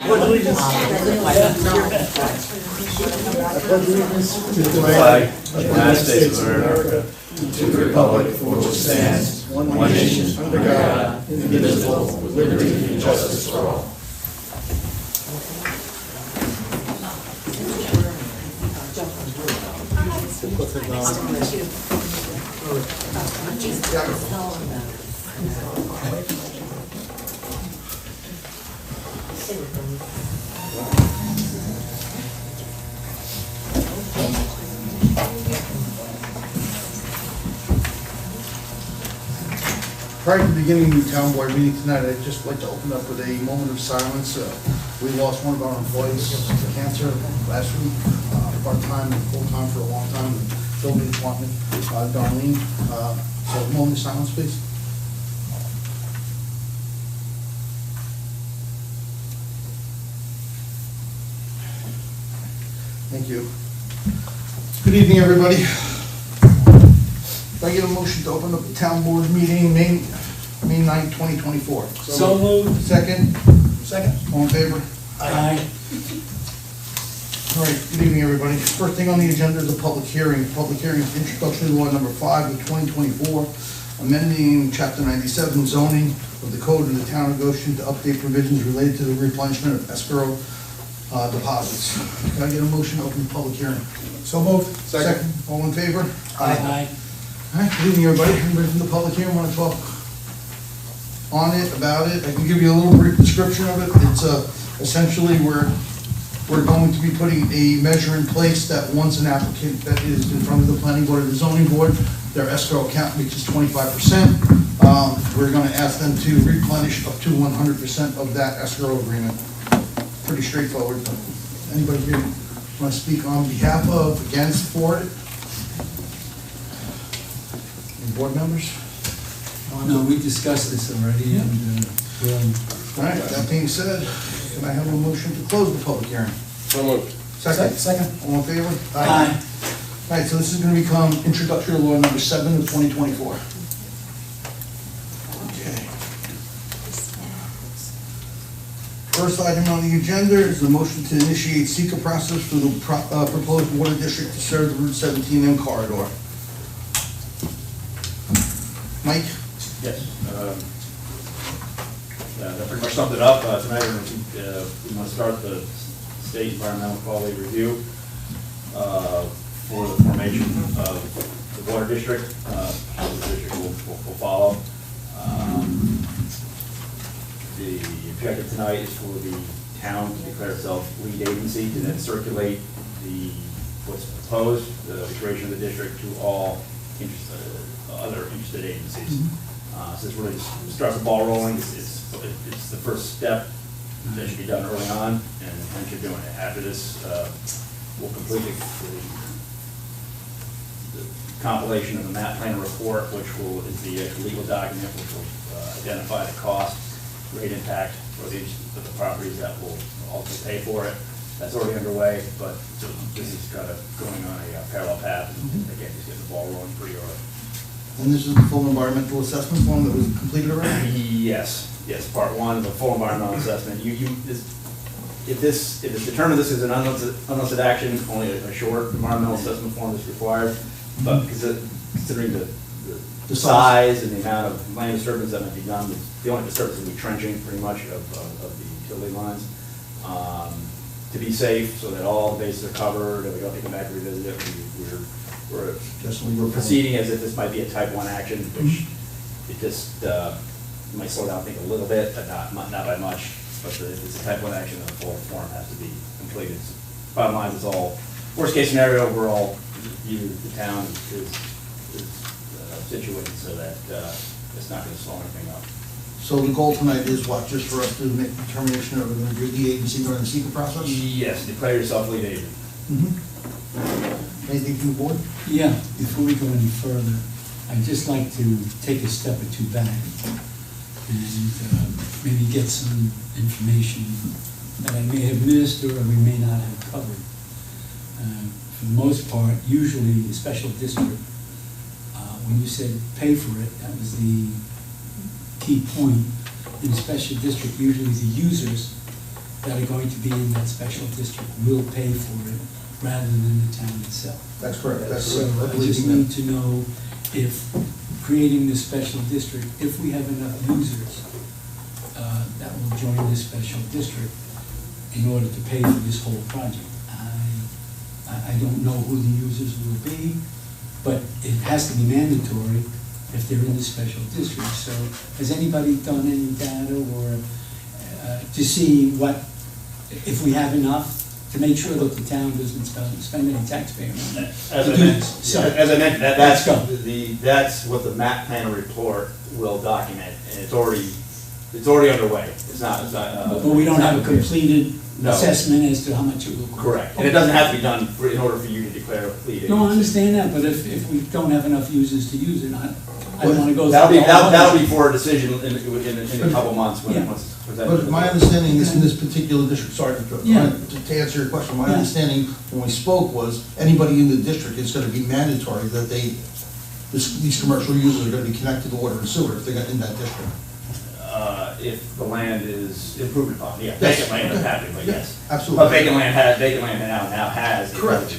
pledge allegiance to the flag of the United States of America, to the republic for which it stands, one nation, under God, indivisible, with liberty and justice for all. Prior to beginning the town board meeting tonight, I'd just like to open up with a moment of silence. We lost one of our employees to cancer last week, part-time and full-time for a long time, building department, Darlene. So a moment of silence, please. Thank you. Good evening, everybody. Can I get a motion to open up the town board meeting, May 9th, 2024? So moved. Second? Second. All in favor? Aye. All right, good evening, everybody. First thing on the agenda is a public hearing. Public hearing is introduction to law number 5 of 2024, amending chapter 97 zoning of the code of the town of Goshen to update provisions related to the replenishment of escrow deposits. Can I get a motion to open the public hearing? So moved. Second. All in favor? Aye. All right, good evening, everybody. Anybody from the public here want to talk on it, about it? I can give you a little brief description of it. It's essentially we're going to be putting a measure in place that once an applicant that is in front of the planning board or the zoning board, their escrow account reaches 25%, we're going to ask them to replenish up to 100% of that escrow agreement. Pretty straightforward. Anybody here want to speak on behalf of, against, for it? Any board members? No, we discussed this already, and All right, that being said, can I have a motion to close the public hearing? So moved. Second. Second. All in favor? Aye. All right, so this is going to become introductory law number 7 of 2024. Okay. First item on the agenda is the motion to initiate seeker process for the proposed water district to serve the Route 17M corridor. Mike? Yes. That pretty much summed it up. Tonight we want to start the state environmental quality review for the formation of the water district. The district will follow. The objective tonight is for the town to declare itself lead agency to then circulate what's proposed, the creation of the district, to all other interested agencies. So this really starts the ball rolling. It's the first step that should be done early on, and should do it. After this, we'll complete the compilation of the map plan report, which is the legal document which will identify the cost, rate impact for the properties that will also pay for it. That's already underway, but this is kind of going on a parallel path, and again, just getting the ball rolling pretty early. And this is the full environmental assessment form that was completed already? Yes, part 1 of the full environmental assessment. If it's determined this is an unlisted action, only a short environmental assessment form is required. But considering the size and the amount of land disturbance that might be done, the only disturbance will be trenching pretty much of the utility lines. To be safe, so that all the bases are covered, and we don't have to come back and revisit it, we're proceeding as if this might be a type 1 action, which it just might slow down things a little bit, but not by much. But if it's a type 1 action, then the full form has to be completed. Bottom line is all, worst case scenario, we're all, the town is situated so that it's not going to slow anything up. So the goal tonight is what, just for us to make a determination of the lead agency during the seeker process? Yes, declare yourself lead agent. Anything from the board? yeah, before we go any further, I'd just like to take a step or two back and maybe get some information that I may have missed or we may not have covered. For the most part, usually the special district, when you said pay for it, that was the key point. In a special district, usually the users that are going to be in that special district will pay for it rather than the town itself. That's correct, that's So correct. I just need to know if creating this special district, if we have enough users that will join this special district in order to pay for this whole project. I don't know who the users will be, but it has to be mandatory if they're in the special district. So has anybody done any data or to see what, if we have enough to make sure that the town doesn't spend any taxpayer money? As I mentioned, that's what the map plan report will document, and it's already underway. It's not. But we don't have a completed No. assessment as to how much it will cost. Correct, and it doesn't have to be done in order for you to declare a fleet. No, I understand that, but if we don't have enough users to use it, I don't want to go. That'll be, through the whole that'll be budget. for a decision in a couple months when Yeah. once it's presented. But my understanding is in this particular district, sorry Yeah. to answer your question, my Yeah. understanding when we spoke was anybody in the district is gonna be mandatory that these commercial users are gonna be connected to water and sewer if they're in that district. If the land is improved upon, yeah, Yes. vacant land is Okay. happy, but Yeah, yes. absolutely. But vacant land now has. Correct,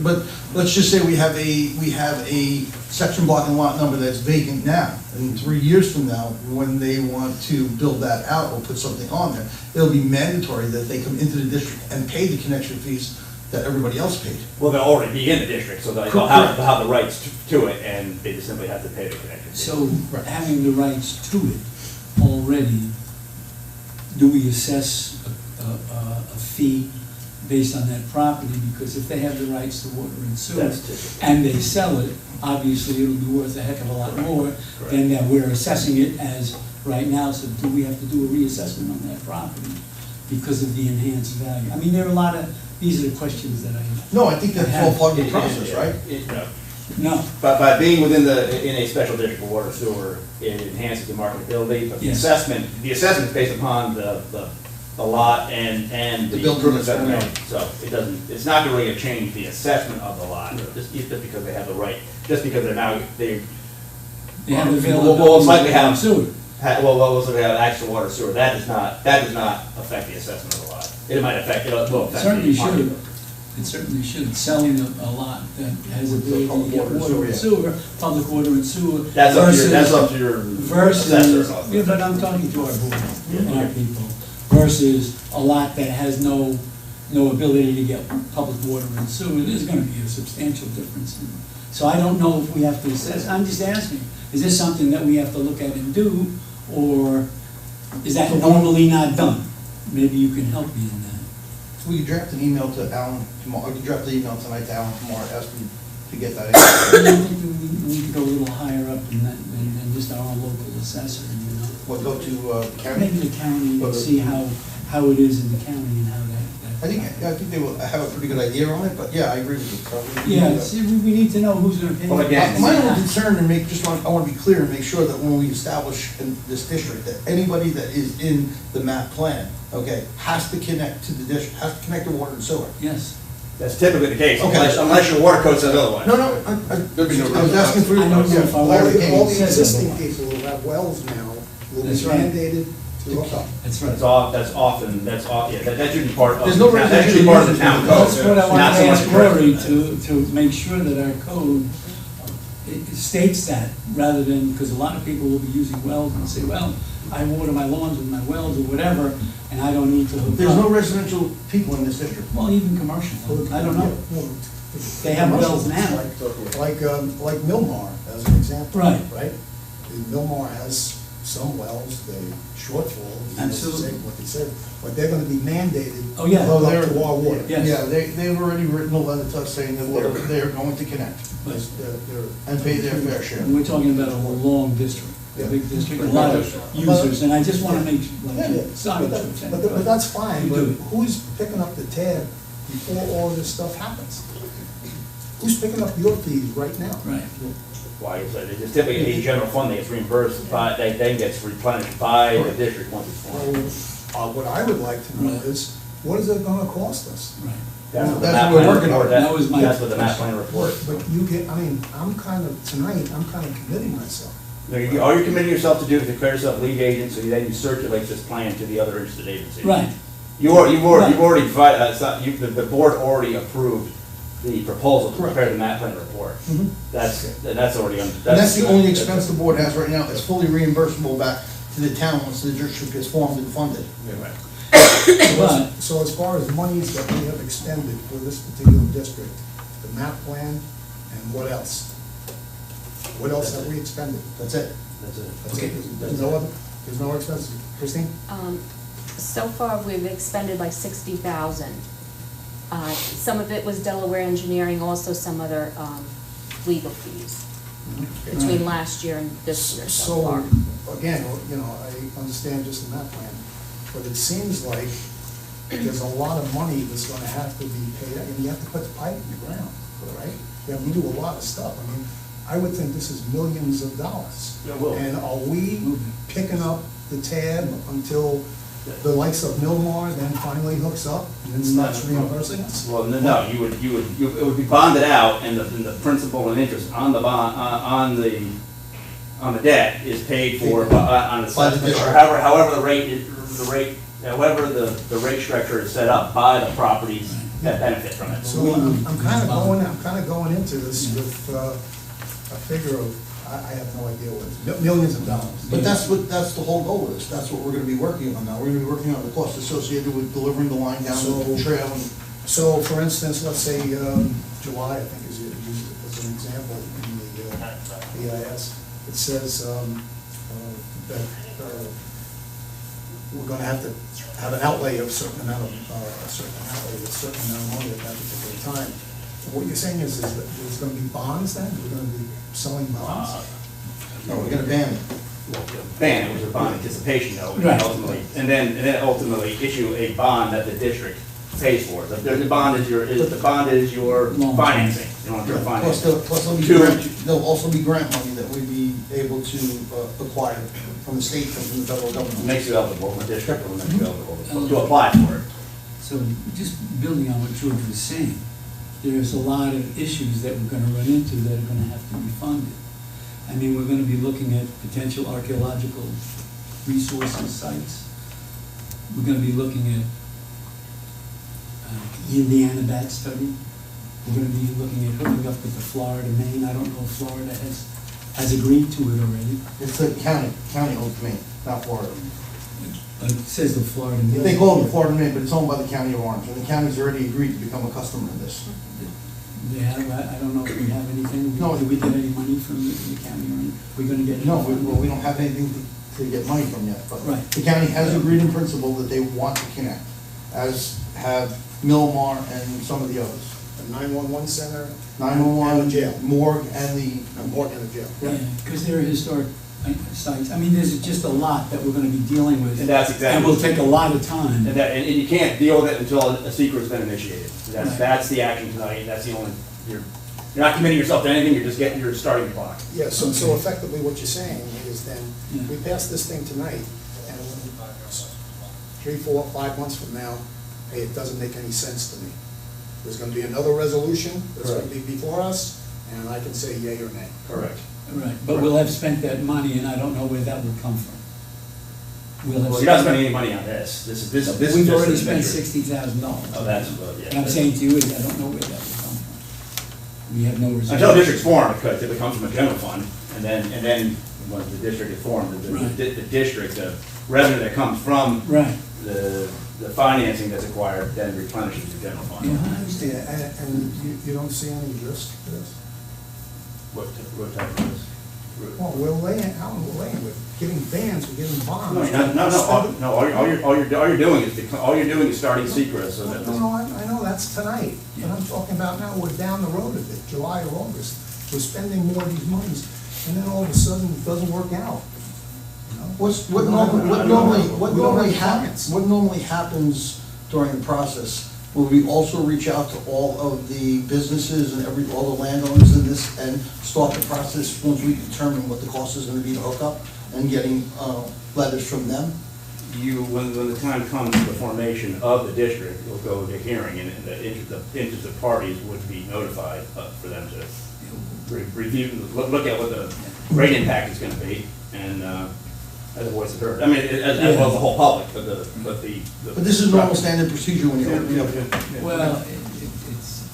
but let's just say we have a section block and lot number that's vacant now, and 3 years from now, when they want to build that out or put something on there, it'll be mandatory that they come into the district and pay the connection fees that everybody else paid. Well, they'll already be in the district, so they'll Correct. have the rights to it, and they just simply have to pay the connection fee. So having the rights to it already, do we assess a fee based on that property? Because if they have the rights to water and sewer That's typical. and they sell it, obviously it'll be worth a heck of a lot more than that we're assessing it as right now. So do we have to do a reassessment on that property because of the enhanced value? I mean, there are a lot of, these are the questions that I. No, I think that's all part of the process, right? No. No, But by being in a special district of water sewer, it enhances the marketability, but the Yes. assessment is based upon the lot and the The building improvements that are permits. made. So it doesn't, it's not gonna really change the assessment of the lot, just because they have the right, just because they they have the Well, availability. most likely have- of sewer. well, also they have actual water sewer, that does not affect the assessment of the lot. It might affect, it will affect. Certainly the market. should. It certainly should. Selling a lot that has ability to Public get water and water and sewer, sewer, public water and sewer. That's up to versus- your Versus, assessor. yeah, but I'm talking to our board and our people, versus a lot that has no ability to get public water and sewer, there's gonna be a substantial difference. So I don't know if we have to assess, I'm just asking, is this something that we have to look at and do, or is that normally not done? Maybe you can help me in that. We could draft an email to Alan tomorrow, I could draft the email tonight to Alan tomorrow, ask him to get that. I don't think we need to go a little higher up than that, than just our own local assessor, you know? What, go to county? Maybe the county, and see how it is in the county and how that. I think they will have a pretty good idea on it, but yeah, I agree with you. So we- Yeah, see, we need to know who's gonna pay. Well, again, My only concern, and I want to be clear and make sure that when we establish in this district, that anybody that is in the map plan, okay, has to connect to the district, has to connect to water and sewer. Yes, That's typically the case, Okay. unless your water code says otherwise. No, I was asking for. I don't know if our All water the code says existing otherwise. people who have wells now will be That's right. mandated to hook up. That's right. That should be part of. There's no that should be part of the town code. That's what I not wanted so to much ask directly. Rory, to make sure that our code it states that, rather than, because a lot of people will be using wells and say, well, I water my lawns with my wells or whatever, and I don't need to hook up. There's no residential people in this district. Well, even commercial, I don't know. They have wells now. Like Milmar, as an example. Right. Right? Milmar has some wells, they shortfall, Absolutely. what they said, but they're gonna be mandated Oh, yeah. to hook up to our water. Yes. Yeah, they've already written a letter to us saying that they're going to connect But and pay their fair share. we're talking about a long district, a big district, a lot of Yeah. users, and I just want to make, Yeah, sorry to but attend. but that's fine, You but do it. who's picking up the tab before all this stuff happens? Who's picking up your fees right now? Right. Why is that? It's typically a general fund that gets reimbursed by, that then gets replenished by the district once it's formed. What I would like to know Right. is, what is it gonna cost us? Right. That's what the That's map what we're plan working on. report- That was my That's what the map plan report. But you get, I mean, I'm kind of committing myself. All you're committing yourself to do is declare yourself lead agent, so then you circulate this plan to the other interested agencies. Right, You've already provided, the board already approved the proposal to prepare the map plan report. That's already, And that's the only expense the board has right now. It's fully reimbursable back to the town once the district gets formed and funded. Right. But, So as far as monies that we have expended for this particular district, the map plan, and what else? What else have we expended? That's it. That's it. That's it. There's no expenses. Christine? So far, we've expended like 60,000. Some of it was Delaware Engineering, also some other legal fees between last year and this year so far. So, again, you know, I understand just the map plan, but it seems like there's a lot of money that's gonna have to be paid out, and you have to put the pipe in the ground, right? You have to do a lot of stuff. I mean, I would think this is millions of dollars. It will. And are we picking up the tab until the likes of Milmar then finally hooks up and then starts reimbursing us? Well, no, it would be bonded out, and the principal and interest on the bond, on the debt is paid for on the, By the district. or however the rate structure is set up by the properties that benefit from it. So I'm kind of going into this with a figure of, I have no idea what it is, millions of dollars. But that's the whole goal of this. That's what we're gonna be working on now. We're gonna be working on the costs associated with delivering the line down the trail and. So, for instance, let's say July, I think is an example in the EIS. It says that we're gonna have to have an outlay of a certain amount of money at that particular time. What you're saying is that there's gonna be bonds then? We're gonna be selling bonds? No, we're gonna ban it. Ban, it was a bond anticipation note, Right. and then ultimately issue a bond that the district pays for. The bond is your Long-term. financing, long-term Plus, financing. there'll also be grant money that we'd be able to acquire from the state and from the federal It government. makes you eligible, the district will make you eligible to apply for it. so just building on what George was saying, there's a lot of issues that we're gonna run into that are gonna have to be funded. I mean, we're gonna be looking at potential archaeological resources, sites. We're gonna be looking at Indiana bat study. We're gonna be looking at hooking up with the Florida, Maine. I don't know if Florida has agreed to it already. It's the county owns Maine, not Florida. It says the Florida. Maine. They call it the Florida Maine, but it's owned by the county of Orange, and the county's already agreed to become a customer in this. They have, I don't know if we have anything. No. Do we get any money from the county or anything? We're gonna get? No, we don't have anything to get money from yet, but Right. the county has agreed in principle that they want to connect, as have Milmar and some of the others. The 911 center? 911, And the jail. morgue, and the, And more in the jail. Yeah, because they're historic sites. I mean, there's just a lot that we're gonna be dealing with. And that's exactly- And will take a lot of time. And you can't deal with it until a secret's been initiated. Right. That's the action tonight, that's the only, you're not committing yourself to anything, you're starting the clock. Yeah, so effectively what you're saying is then, Yeah. we pass this thing tonight, and 3, 4, 5 months from now, hey, it doesn't make any sense to me. There's gonna be another resolution that's gonna be before us, and I can say yea or nay. Correct. Right, but we'll have spent that money, and I don't know where that would come from. We'll have Well, you're not spending any money on this, this is We've just already a spent measure. $60,000. Oh, that's, yeah. And I'm saying to you, is I don't know where that would come from. We have no reserve. Until the district's formed, it could, if it comes from a general fund, and then, when the district is formed, Right. the district, the revenue that comes from Right. the financing that's acquired, then replenishes the general fund. Yeah, I understand. Yeah, and you don't see any risk to this? What type of risk? Well, we're laying, how we're laying, we're giving bans, we're giving bonds. No, all you're doing is starting secret, so that. No, I know, that's tonight, but I'm talking about now, we're down the road a bit, July or August, we're spending more of these monies, and then all of a sudden, it doesn't work out. You know? what normally happens during the process, will we also reach out to all of the businesses and all the landowners in this, and start the process once we determine what the cost is gonna be to hook up, and getting, letters from them? When the time comes for the formation of the district, it'll go to hearing, and the interested parties would be notified for them to review, look at what the rate impact is gonna be, and as a voice is heard. I mean, as well as the whole public, but the. But this is normal standard procedure when you're opening up. Well, it's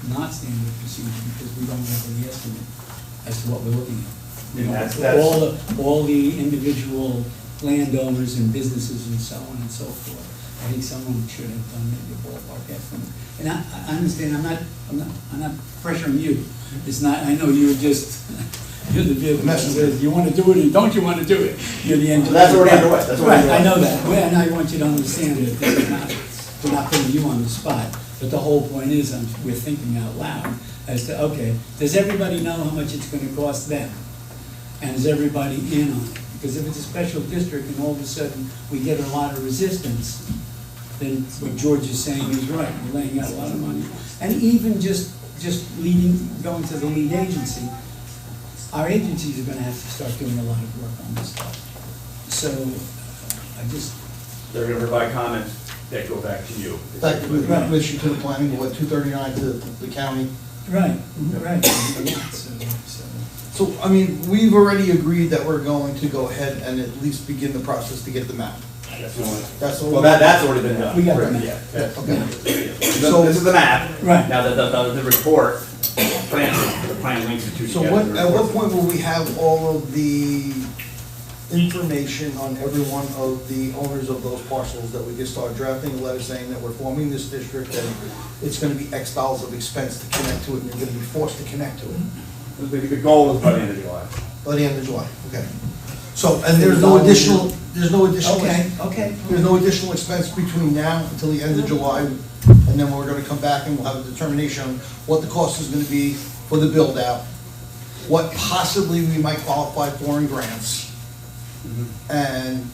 not standard procedure because we don't have any estimate as to what we're looking at. You know, And that's- all the individual landowners and businesses and so on and so forth. I think someone should have done maybe a ballpark estimate. And I understand, I'm not pressuring you. It's not, I know you're just, you're the vehicle that says, you want to do it or don't you want to do it? You're the engineer. That's already underway. That's already Right, I know underway. that. Well, and I want you to understand that this is not, we're not putting you on the spot. But the whole point is, we're thinking out loud as to, okay, does everybody know how much it's going to cost them? And is everybody in on it? Because if it's a special district and all of a sudden we get a lot of resistance, then what George is saying is right, we're laying out a lot of money. And even just going to the lead agency, our agencies are gonna have to start doing a lot of work on this stuff. So, I just, They're gonna provide comments that go back to you. Back to the planning, what, 239 to the county? right. So, I mean, we've already agreed that we're going to go ahead and at least begin the process to get the map. That's the only. That's all. Well, that's already been done. We got the map. Yeah, that's- Okay. So this is the map. Right. Now, the report, the plan links the two So together. what, at what point will we have all of the information on every one of the owners of those parcels that we can start drafting a letter saying that we're forming this district and it's gonna be X dollars of expense to connect to it and you're gonna be forced to connect to it The goal is by the end of July. by the end of July, okay? So, and there's no additional, Okay, okay. there's no additional expense between now until the end of July, and then we're gonna come back and we'll have a determination on what the cost is gonna be for the build-out, what possibly we might qualify for in grants, and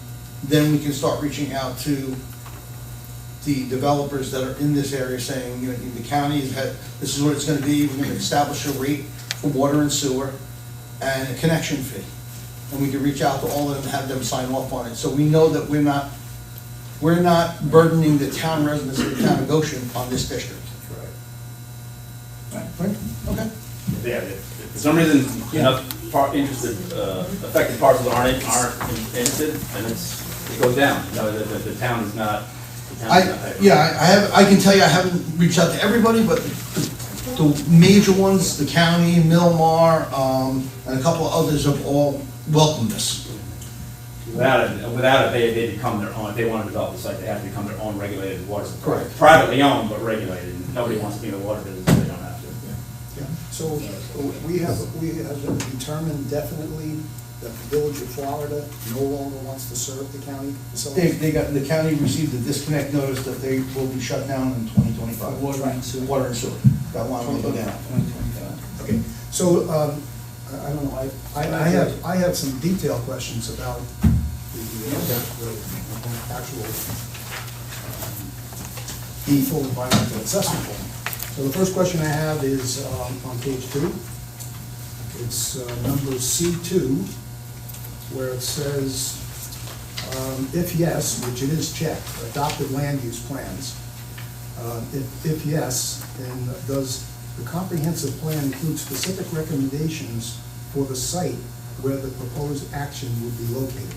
then we can start reaching out to the developers that are in this area saying, you know, the county has had, this is what it's gonna be, we're gonna establish a rate for water and sewer and a connection fee. And we can reach out to all of them and have them sign off on it. So we know that we're not burdening the town residents of the town of Goshen on this district. Right. Right? Okay. Yeah, if for some reason, enough affected parcels aren't interested, and it goes down. No, the town is not, I can tell you, I haven't reached out to everybody, but the major ones, the county, Milmar, and a couple of others have all welcomed this. Without it, they become their own, if they want to develop the site, they have to become their own regulated water supply. Correct. Privately owned, but regulated, and nobody wants to be in the water business if they don't have to. Yeah. So we have determined definitely that the Village of Florida no longer wants to serve the county facility. The county received a disconnect notice that they will be shut down in 2025. Water and sewer. Water and sewer. That line will go down. 2025. Okay, so, I don't know, I have some detailed questions about the actual the full environmental assessment plan. So the first question I have is on page 2. It's number C2, where it says, if yes, which it is checked, adopted land use plans. If yes, then does the comprehensive plan include specific recommendations for the site where the proposed action would be located?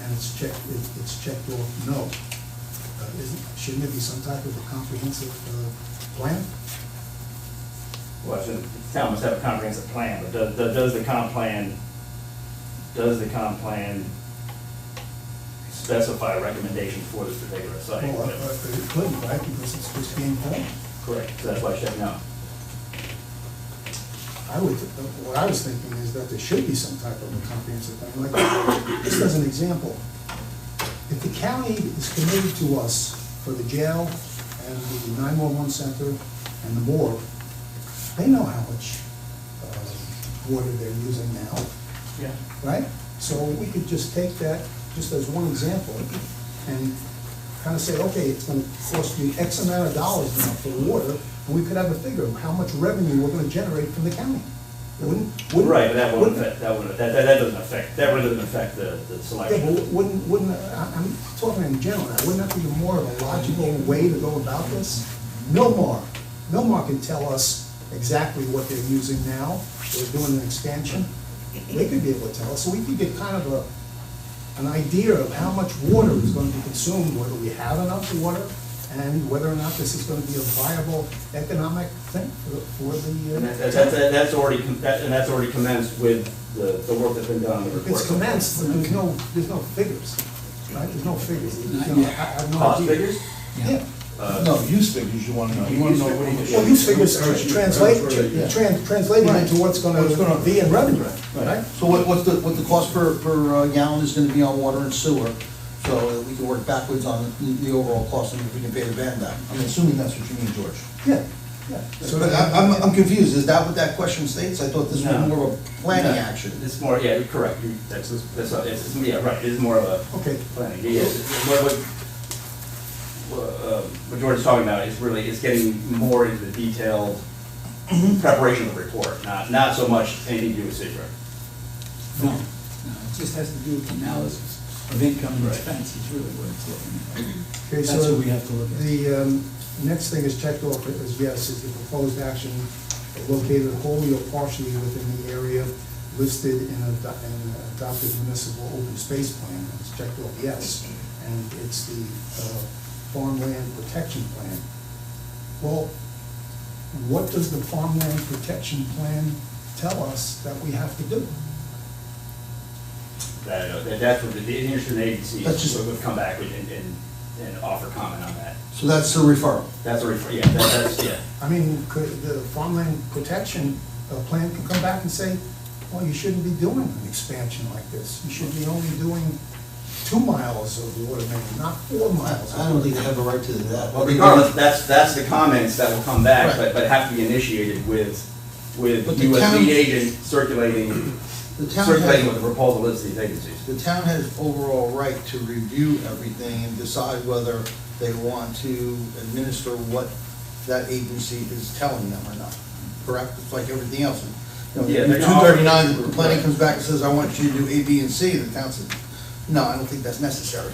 And it's checked off no. Shouldn't there be some type of a comprehensive plan? Well, the town must have a comprehensive plan, but does the comp plan specify recommendations for this particular site? Well, it couldn't, right, because it's being done. Correct, so that's why I said no. What I was thinking is that there should be some type of a comprehensive plan. Like, just as an example, if the county is committed to us for the jail and the 911 center and the morgue, they know how much water they're using now, Yeah. right? So we could just take that, just as one example, and kind of say, okay, it's gonna cost me X amount of dollars now for water, and we could have a figure of how much revenue we're gonna generate from the county. Wouldn't? Right, but that wouldn't affect, that doesn't affect, that really doesn't affect the Yeah, selection. but wouldn't, I'm talking in general now, wouldn't that be more of a logical way to go about this? Milmar can tell us exactly what they're using now, they're doing an expansion, they could be able to tell us, so we could get kind of an idea of how much water is going to be consumed, whether we have enough water, and whether or not this is going to be a viable economic thing for the. And that's already, and that's already commenced with the work that's been done on the report. It's commenced, but there's no figures, right? There's no figures. You know, I have no Cost idea. figures? Yeah. No, use figures you want to know. You want to know what he Well, these figures translating into what's What's gonna gonna be in revenue, right? So what's the cost per gallon is gonna be on water and sewer, so that we can work backwards on the overall cost and if we can pay the band back. I'm assuming that's what you mean, George. Yeah, yeah. So but I'm confused, is that what that question states? I thought this was No. more of a planning action. It's more, yeah, correct, yeah, right, it is more of a Okay, planning, yeah, what George is talking about is really, it's getting more into the detailed preparation of the report, not so much anything to do with secret. No, no, it just has to do with analysis of income and expense, is really what it's looking at. okay, That's so what we have to look at. the next thing is checked off as yes, is the proposed action located wholly or partially within the area listed in an adopted municipal open space plan. It's checked off yes, and it's the farmland protection plan. Well, what does the farmland protection plan tell us that we have to do? That's what the interested agencies That's just- would come back with and offer comment on that. So that's the referral. That's a refer, yeah, that's, yeah. I mean, could the farmland protection plan can come back and say, well, you shouldn't be doing an expansion like this. You should be only doing 2 miles of water main, not 4 miles. I don't think they have a right to do that. Well, regardless, that's the comments that will come back, Right. but have to be initiated with But the you as town- lead agent circulating The town what has, the proposal is to these agencies. the town has overall right to review everything and decide whether they want to administer what that agency is telling them or not, correct? It's like everything else. You know, Yeah, they're gonna 239, the offer- planning comes back and says, I want you to do A, B, and C, the town says, no, I don't think that's necessary.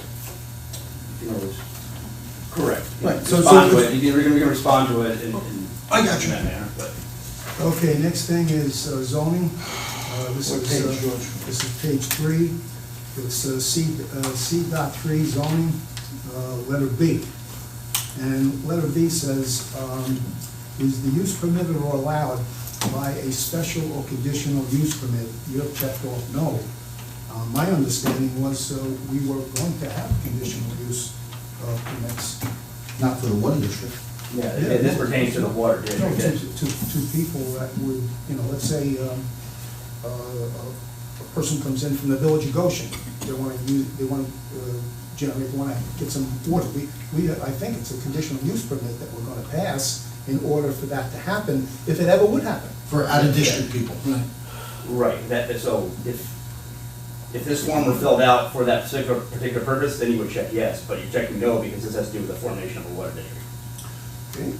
Correct. Right, so- Respond so- to it, you're gonna respond to it in I got you. that manner, but. Okay, next thing is zoning. This What is, page, George? This is page 3. It's C.3 zoning, letter B. And letter B says, is the use permitted or allowed by a special or conditional use permit? You have checked off no. My understanding was we were going to have conditional use permits. Not for the water district. Yeah, this pertains to the water No, district. to people that would, you know, let's say, a person comes in from the village of Goshen, they want to generate, they want to get some water. I think it's a conditional use permit that we're going to pass in order for that to happen, if it ever would happen. For out-of-district people. Right. Right, so if this form were filled out for that particular purpose, then you would check yes, but you're checking no because this has to do with the formation of a water district. Okay?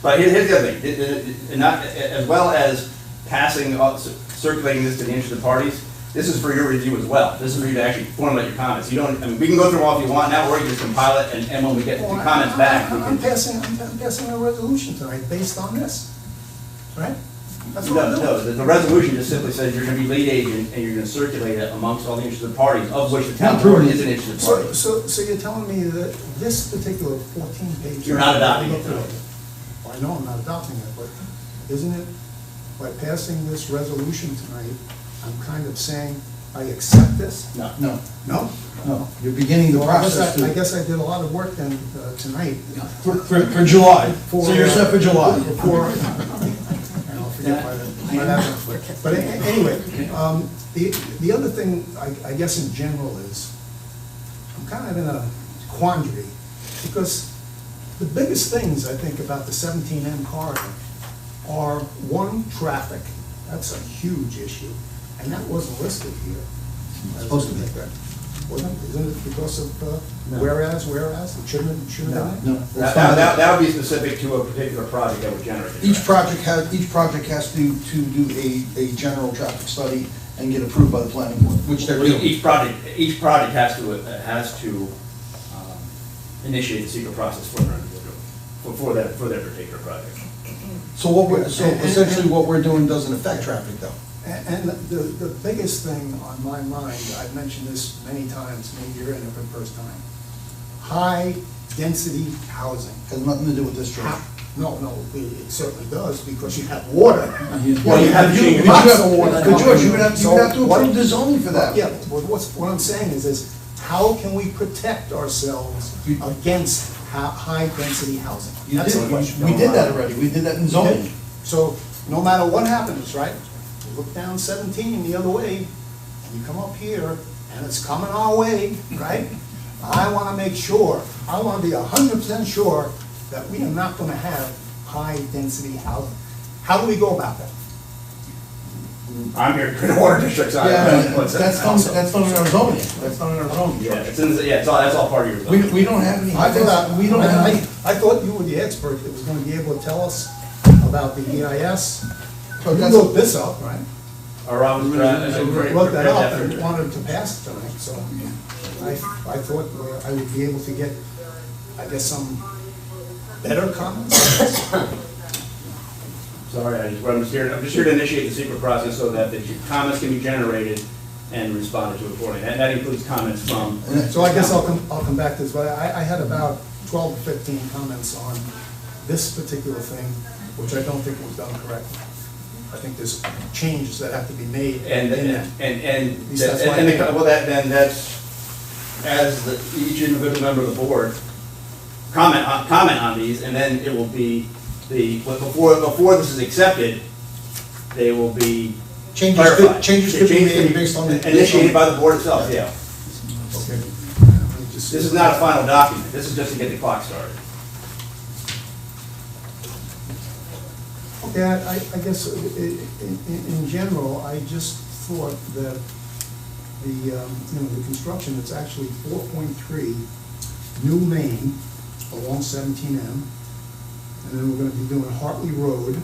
But here's the other thing, and not, as well as passing, circulating this to the interested parties, this is for your review as well. This is for you to actually formulate your comments. You don't, I mean, we can go through all if you want, now we're just compile it, and when we get the Well, comments back, we I'm can. passing a resolution tonight based on this, right? That's what I'm No, doing. no, the resolution just simply says you're gonna be lead agent, and you're gonna circulate it amongst all the interested parties, of which the town board is an interested party. So you're telling me that this particular 14-page. You're not adopting it, no. Well, I know I'm not adopting it, but isn't it, by passing this resolution tonight, I'm kind of saying, I accept this? No. No, No? no, you're beginning the Well, I process guess I did a lot of work then, tonight. for July. So you're set for July. Before, I'll forget what happened. But anyway, the other thing, I guess in general is, I'm kind of in a quandary, because the biggest things I think about the 17M corridor are, one, traffic. That's a huge issue, and that wasn't listed here. It's supposed to be. Isn't it because of whereas, it shouldn't have been? No. That would be specific to a particular project that would generate. the Each traffic. project has to do a general traffic study and get approved by the planning board, which they're doing. Each project has to initiate the secret process for their individual, for their particular project. So essentially what we're doing doesn't affect traffic though. And the biggest thing on my mind, I've mentioned this many times, maybe you're in it for the first time, high-density housing. Has nothing to do with this, George. No, it certainly does, because you have water. Well, you have to change But lots you of water. But George, you would have So to what- approve the zoning for that. Yeah, but what I'm saying is how can we protect ourselves against high-density housing? You That's the did, question. we did that already, we did that in zoning. So, no matter what happens, right, you look down 17 the other way, and you come up here, and it's coming our way, right? I wanna make sure, I wanna be 100% sure that we are not gonna have high-density housing. How do we go about that? I'm here for the water districts. Yeah, that's done in our zoning, that's done in our zoning. Yeah, it's all, that's all part of your. We don't have any, we don't I have. thought you were the expert that was gonna be able to tell us about the EIS. So You that's- looked this up, right? Or I was, Looked that up and wanted to pass it tonight, so I thought I would be able to get, I guess, some better comments. Sorry, I'm just here to initiate the secret process so that the comments can be generated and responded to accordingly. And that includes comments from. So I guess I'll come back to this, but I had about 12 to 15 comments on this particular thing, which I don't think was done correctly. I think there's changes that have to be made in that. Then that's, as each individual member of the board comment on these, and then it will be before this is accepted, they will be clarified. Changes could be made based on the. Initiated by the board itself, yeah. Okay. This is not a final document, this is just to get the clock started. Okay, I guess in general, I just thought that the construction, it's actually 4.3 new main along 17M, and then we're gonna be doing Hartley Road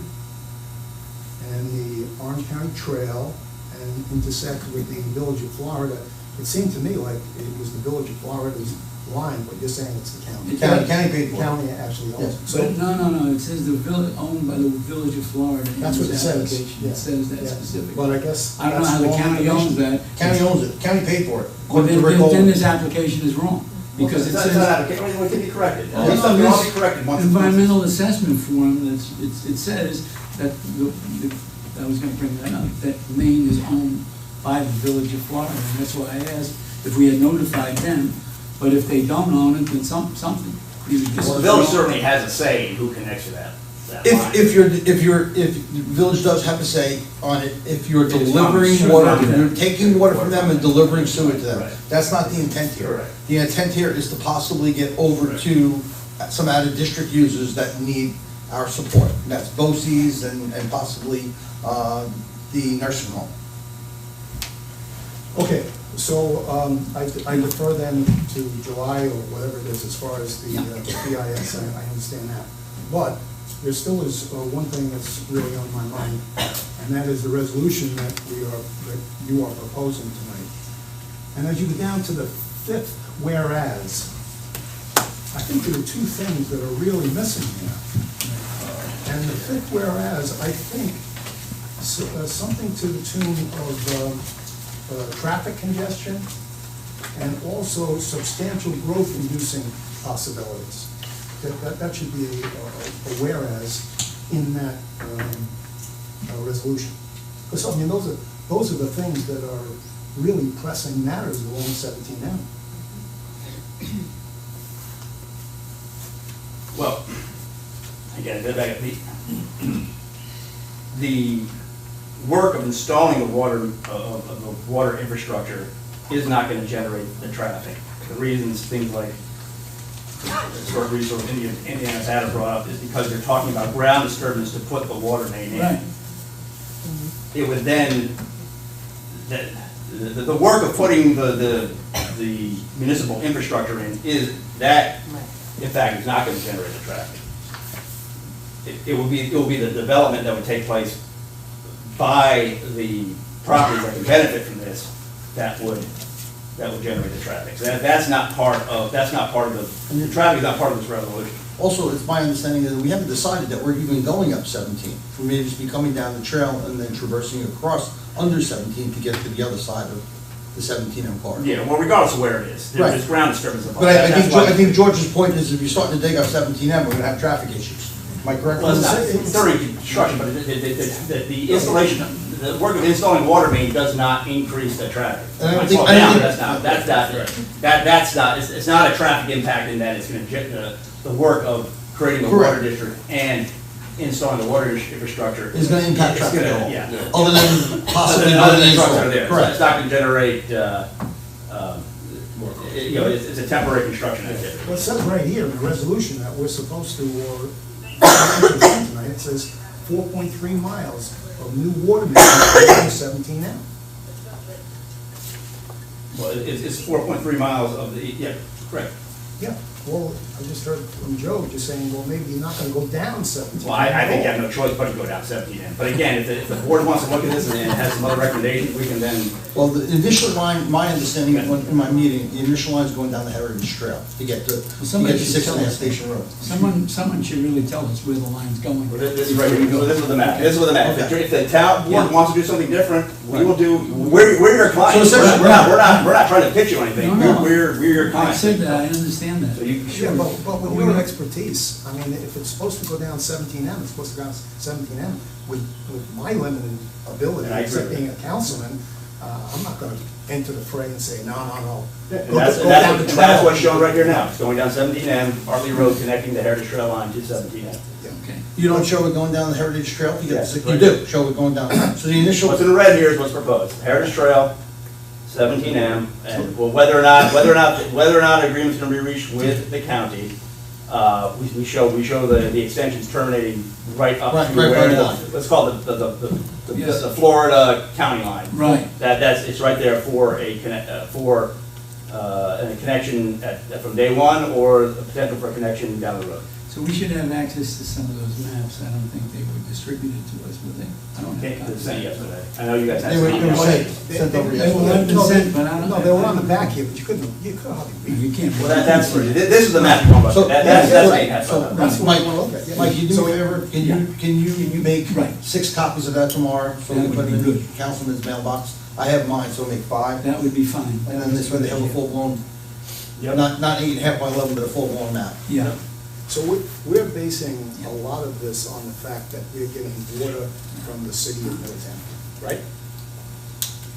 and the Orange County Trail and intersect with the Village of Florida. It seemed to me like it was the Village of Florida's line, but you're saying it's the county. County paid The for it. county actually owns it. But So no, it says the village, owned by the Village of Florida in that's what it this says. application. Yeah. It says that Yeah. specifically. But I guess. I don't know that's how the wrong county owns information. that. County owns it, county paid for it. Well, According to Rick then Olin. this application is wrong, because it It's says. not application, it can be corrected. Well, It can all be corrected once. Environmental assessment form, it says that I was gonna bring that up, that Maine is owned by the Village of Florida, and that's why I asked if we had notified them, but if they don't own it, then something. Well, the village certainly has a say in who connects to that line. If the village does have a say on it, if you're It's delivering from- water, from you're them. taking water from them and delivering sewer to them. Right. That's not the intent here. Correct. The intent here is to possibly get over Right. to some out-of-district users that need our support. And that's BOCES and possibly the nursing home. Okay, so I defer then to July or whatever it is as far as the PIS, I understand that. But there still is one thing that's really on my mind, and that is the resolution that you are proposing tonight. And as you go down to the fifth whereas, I think there are two things that are really missing here. And the fifth whereas, I think, something to the tune of traffic congestion and also substantial growth-inducing possibilities. That should be a whereas in that resolution. Because, I mean, those are the things that are really pressing matters along 17M. Well, again, the work of installing the water infrastructure is not going to generate the traffic. The reasons things like historic resource Indiana's had brought up is because they're talking about ground disturbance to put the water main in. Right. It would then, the work of putting the municipal infrastructure in is that, in fact, is not going to generate the traffic. It will be the development that would take place by the properties that can benefit from this that would generate the traffic. So that's not part of the traffic is not part of this resolution. Also, it's my understanding that we haven't decided that we're even going up 17. We may just be coming down the trail and then traversing across under 17 to get to the other side of the 17M part. Yeah, well, regardless of where it is, Right. there's ground disturbance involved. But I That's why- think George's point is if you're starting to dig up 17M, we're gonna have traffic issues. Am I correct? Well, it's not during construction, but the installation, the work of installing water main does not increase the traffic. I don't Might think- slow I don't down, think- that's not, it's not a traffic impact in that it's gonna, the work of creating a water Correct. district and installing the water infrastructure. Is gonna impact It's traffic gonna- at all. Yeah. Other than possibly Other than building trucks install. are there. So Correct. it's not gonna generate, it's a temporary construction activity. Well, it says right here in the resolution that we're supposed to, tonight, it says 4.3 miles of new water main to 17M. Well, it's 4.3 miles of the, yeah, correct. Yeah, well, I just heard from Joe just saying, well, maybe you're not gonna go down 17. Well, I think you have no choice but to go down 17M. But again, if the board wants to look at this and has some other recommendations, we can then, Well, the initial line, my understanding in my meeting, the initial line is going down the Heritage Trail to get to somebody should 6th tell and us. Station Road. Someone should really tell us where the line's going. this is right here, so this is the map, this is the map. Okay. If the town board Yeah. wants to do something different, we will do, we're your client. So essentially- We're not trying to pitch you anything, No, no. we're your I client. said that, I understand So that. you, Yeah, but with your expertise, I mean, if it's supposed to go down 17M, it's supposed to go down 17M. With my limited ability, And I agree except with being a councilman, I'm not gonna enter the fray and say, no. and that's what's shown right here now. It's going down 17M, Hartley Road connecting the Heritage Trail line to 17M. Okay. You don't show it going down the Heritage Trail to get Yes, to 6th? You right. do, show it going down. So the initial, What's in the red here is what's proposed. Heritage Trail, 17M, and well, whether or not agreement's gonna be reached with the county, we show the extensions terminating right up Right, to right by where the the, line. let's call it Yes. the Florida county line. Right. It's right there for a connection from day one, or a potential for a connection down the road. So we should have access to some of those maps. I don't think they were distributed to us, were they? I don't Okay, have the copies. sent yesterday. I know you guys had they some. were emails. sent over They yesterday. were been sent, but I don't. No, they were on the back here, but you couldn't hardly read. You can't. Well, that's, this is the map you're talking So, about. That's yeah, what you had. so, That's what Mike, I wanna look at, yeah. Mike, you do So- me a favor, can you make Right. 6 copies of that tomorrow? So we That would put be in good. the councilman's mailbox. I have mine, so make 5. That would be fine. And then this way they have a full-blown, Yep. not 8.5 by 11, but a full-blown map. Yeah. So we're basing a lot of this on the fact that we're getting water from the city of Middletown, right?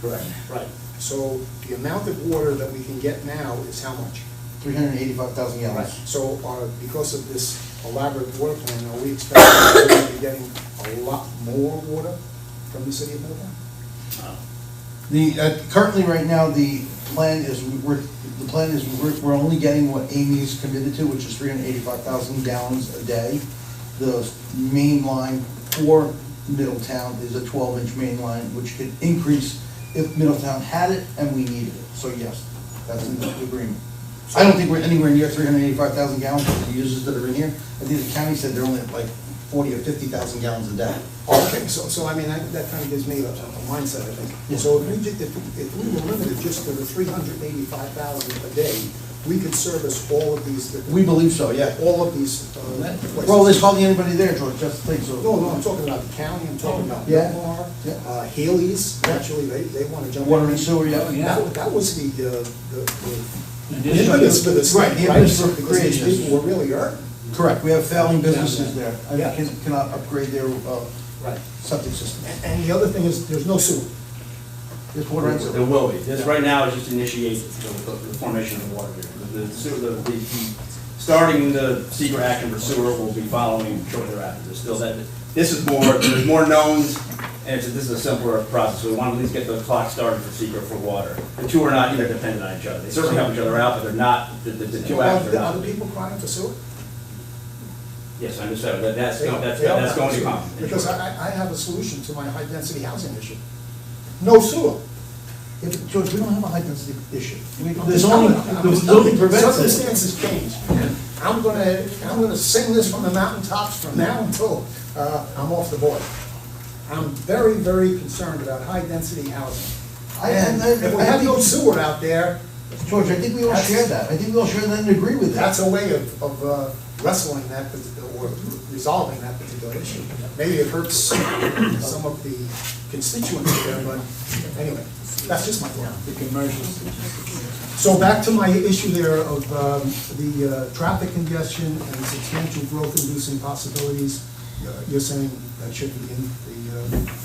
Correct. Right. So the amount of water that we can get now is how much? 385,000 gallons. So because of this elaborate water plan, are we expecting to be getting a lot more water from the city of Middletown? Currently, right now, the plan is, we're only getting what Amy's committed to, which is 385,000 gallons a day. The main line for Middletown is a 12-inch main line, which could increase if Middletown had it and we needed it. So yes, that's in the agreement. I don't think we're anywhere near 385,000 gallons for the users that are in here. I think the county said they're only at like 40 or 50,000 gallons a day. Okay, so I mean, that kind of gives me a mindset, I think. Yeah. So if we were limited just to the 385,000 a day, we could service all of these, We believe so, yeah. all of these places. Well, there's hardly anybody there, George, just think so. No, I'm talking about the county, I'm talking about Yeah. Belmar, Yeah. Haley's, actually, they want to jump in. Water and sewer, yeah. Oh, yeah. That was the Initial- impetus for this, Right, right? the impetus for Because these creation. people were really hurt. Correct, we have failing businesses there, and Yeah. cannot upgrade their Right. septic system. And the other thing is, there's no sewer. There's water and There sewer. will be. This right now is just initiate the formation of the water here. Starting the secret action for sewer will be following shortly thereafter. There's still that, there's more knowns, and this is a simpler process. So we want to at least get the clock started for secret for water. The two are not interdependent on each other. They certainly help each other out, but they're not, the two actions are Are not. the people crying for sewer? Yes, I understand. That's They are going crying to for come. sewer. Because I have a solution to my high-density housing issue. No sewer. Yeah, but George, we don't have a high density issue. The The zoning prevents it. Circumstances change. I'm gonna sing this from the mountaintops from now until, I'm off the board. I'm very, very concerned about high-density housing. And if we have no sewer out there, George, I think we all share that. I think we all share that and agree with that. That's a way of wrestling that, or resolving that particular issue. Maybe it hurts some of the constituents there, but anyway, that's just my thought. The commercials. So back to my issue there of the traffic congestion and substantial growth-inducing possibilities. You're saying that should be in the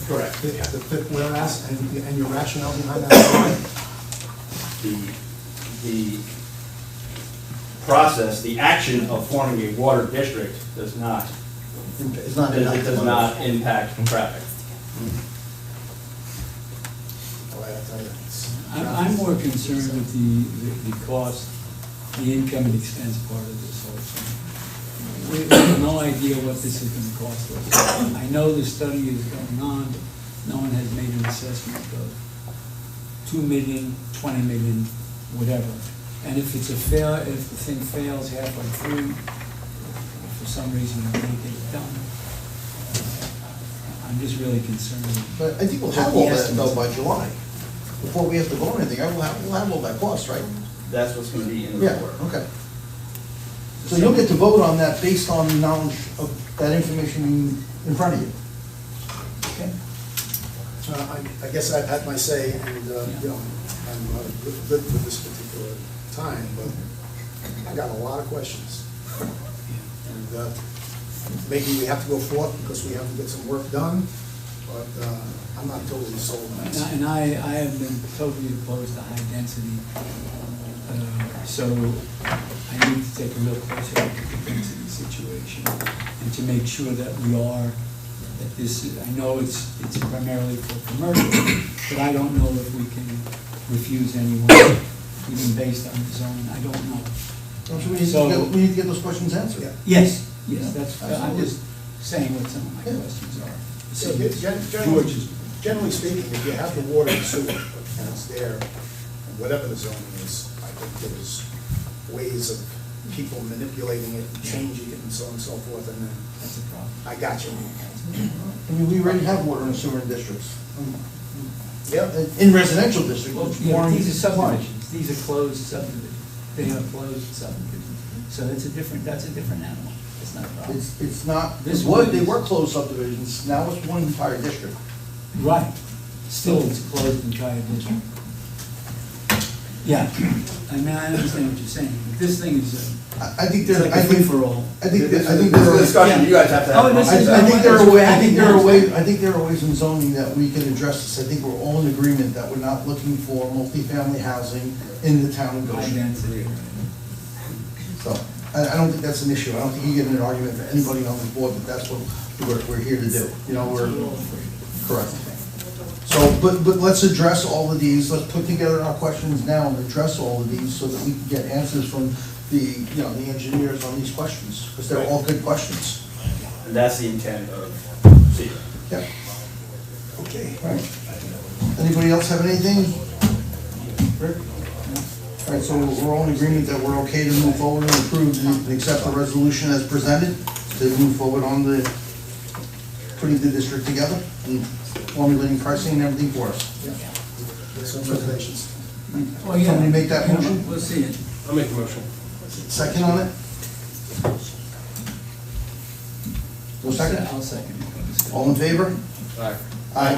Correct. the fifth whereas, and your rationale behind that? The process, the action of forming a water district does not, It's not. it does not impact traffic. Boy, I tell you, it's- I'm more concerned with the cost, the income and expense part of this whole thing. We have no idea what this is gonna cost us. I know the study is going on, no one has made an assessment of 2 million, 20 million, whatever. And if it's if the thing fails halfway through, for some reason we can't get it done, I'm just really concerned. But I think we'll have all that though by July, before we have to vote on anything. We'll have all that cost, right? That's what's gonna be in the Yeah, report. okay. So you'll get to vote on that based on knowledge of that information in front of you. Okay. I guess I've had my say, and, you know, I'm good for this particular time, but I got a lot of questions. And maybe we have to go forth because we have to get some work done, but I'm not totally sold on this. And I have been totally opposed to high density, so I need to take a real close look at the density situation and to make sure that we are, that this, I know it's primarily for commercial, but I don't know if we can refuse anyone, even based on the zone, I don't know. So we need to get those questions answered. Yeah. Yes, yes, Yeah, that's, I'm absolutely. just saying what some of my Yeah. questions are. So George's. generally speaking, if you have the water and sewer, and it's there, whatever the zoning is, I think there's ways of people manipulating it, changing it, and so on and so forth, and then, That's a problem. I got you. I mean, we already have water and sewer in districts. Yep. In residential districts. Well, it's yeah, more these are compliant. subdivisions, these are closed subdivisions, they are closed subdivisions, so that's a different animal, it's not a problem. It's not, This what, one they is- were closed subdivisions, now it's one entire district. Right, still it's a closed entire district. Yeah, I mean, I understand what you're saying, but this thing is I think it's there, like I a think, free-for-all. I think, This I think is a there discussion you guys have to have. Oh, this I is- think there are ways, I think there are ways in zoning that we can address this. I think we're all in agreement that we're not looking for multifamily housing in the town of High Goshen. density. So, I don't think that's an issue. I don't think you get in an argument for anybody on the board, but that's what we're here to do. You know, we're, correct. So, but let's address all of these, let's put together our questions now and address all of these so that we can get answers from the, you know, the engineers on these questions, because they're all good questions. And that's the intent of SECR. Yeah. Okay. All right. Anybody else have anything? Rick? All right, so we're all in agreement that we're okay to move forward and approve and accept the resolution as presented, to move forward on the, putting the district together and formulating pricing and everything for us. Some reservations. Well, yeah. Somebody make that motion? We'll see it. I'll make the motion. Second on it? Go second? I'll second it. All in favor? Aye. Aye.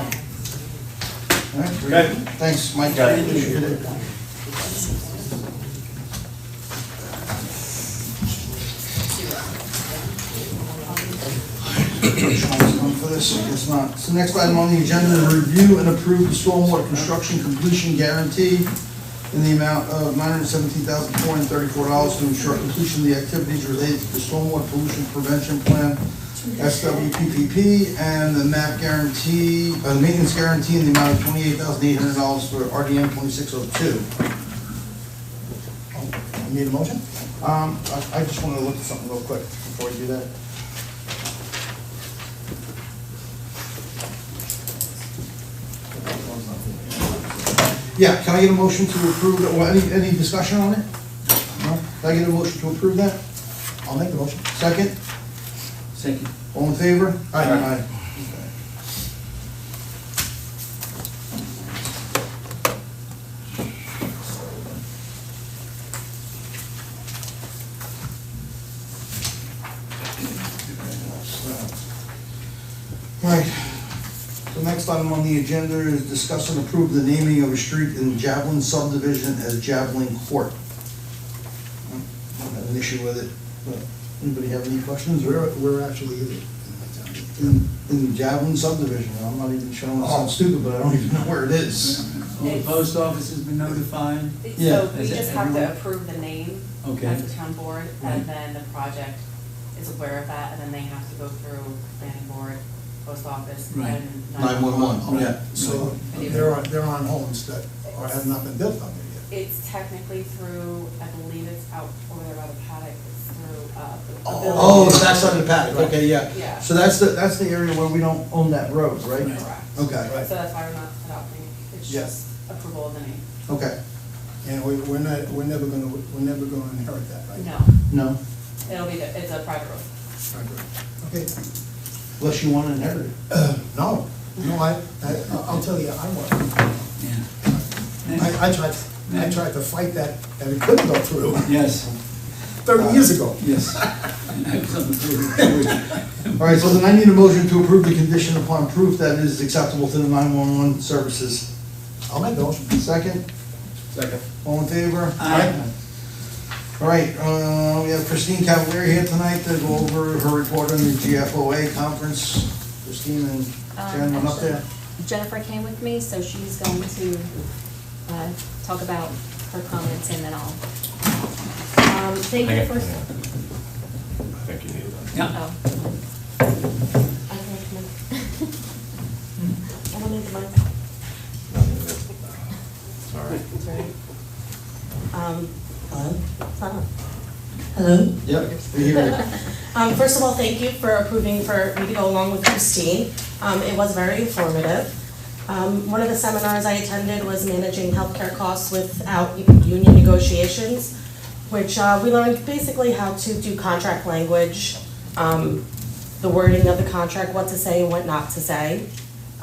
All right, great. Okay. Thanks, Mike. Got it. Appreciate it. Sean's for this, I guess not. So next item on the agenda is review and approve the stormwater construction completion guarantee in the amount of $917,434 to ensure completion of the activities related to the stormwater pollution prevention plan, SWPPP, and the MAP guarantee, maintenance guarantee in the amount of $28,800 for RDM 2602. You need a motion? I just want to look at something real quick before I do that. Yeah, can I get a motion to approve, or any discussion on it? No? Can I get a motion to approve that? I'll make the motion. Second? Second. All in favor? Aye. item on the agenda is discuss and approve the naming of a street in Javelin subdivision as Javelin Court. I don't have an issue with it, but anybody have any questions? We're actually in that town. In Javelin subdivision, I'm not even showing, it sounds stupid, but I don't even know where it is. Well, the post office has been notified. Yeah. So we Is it just have to everyone? approve the name Okay. as the town board, Right. and then the project is aware of that, and then they have to go through planning board, post office, Right. and 911, Right. yeah. So they're on homes that have not been built on there yet. It's technically through, I believe it's out over there by the paddock, it's through, the Oh, village. the backside of the paddock, okay, yeah. Yeah. So that's the area where we don't own that road, right? Right. Correct. Okay, So that's why we're not adopting it, it's Yeah. just approval of the name. okay. And we're never gonna inherit that, right? No, No, it'll be, it's a private road. Okay. unless you want to inherit it. No, I'll tell you, I want. Yeah. I tried to fight that, and it couldn't go through Yes, 30 years ago. yes. And I have something to All right, so then I need a motion to approve the condition upon proof that it is acceptable to the 911 services. I'll make those. Second, Second. all in favor? Aye. All right, we have Christine Cavalier here tonight to go over her report on the GFOA conference. Christine and Jen went up there. Jennifer came with me, so she's going to talk about her comments, and then I'll, thank you for. I think you need that. Yeah. Oh. I don't need the mic. Sorry. That's right. Hello. Yep, we hear you. First of all, thank you for approving for me to go along with Christine. It was very informative. One of the seminars I attended was managing healthcare costs without union negotiations, which we learned basically how to do contract language, the wording of the contract, what to say and what not to say.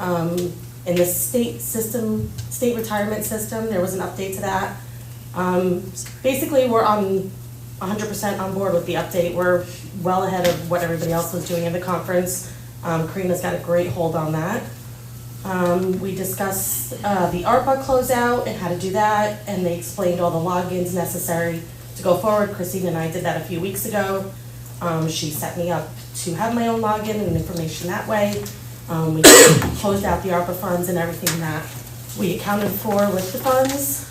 In the state retirement system, there was an update to that. Basically, we're on 100% on board with the update. We're well ahead of what everybody else was doing in the conference. Karina's got a great hold on that. We discussed the ARPA closeout and how to do that, and they explained all the logins necessary to go forward. Christine and I did that a few weeks ago. She set me up to have my own login and information that way. We closed out the ARPA funds and everything that we accounted for with the funds.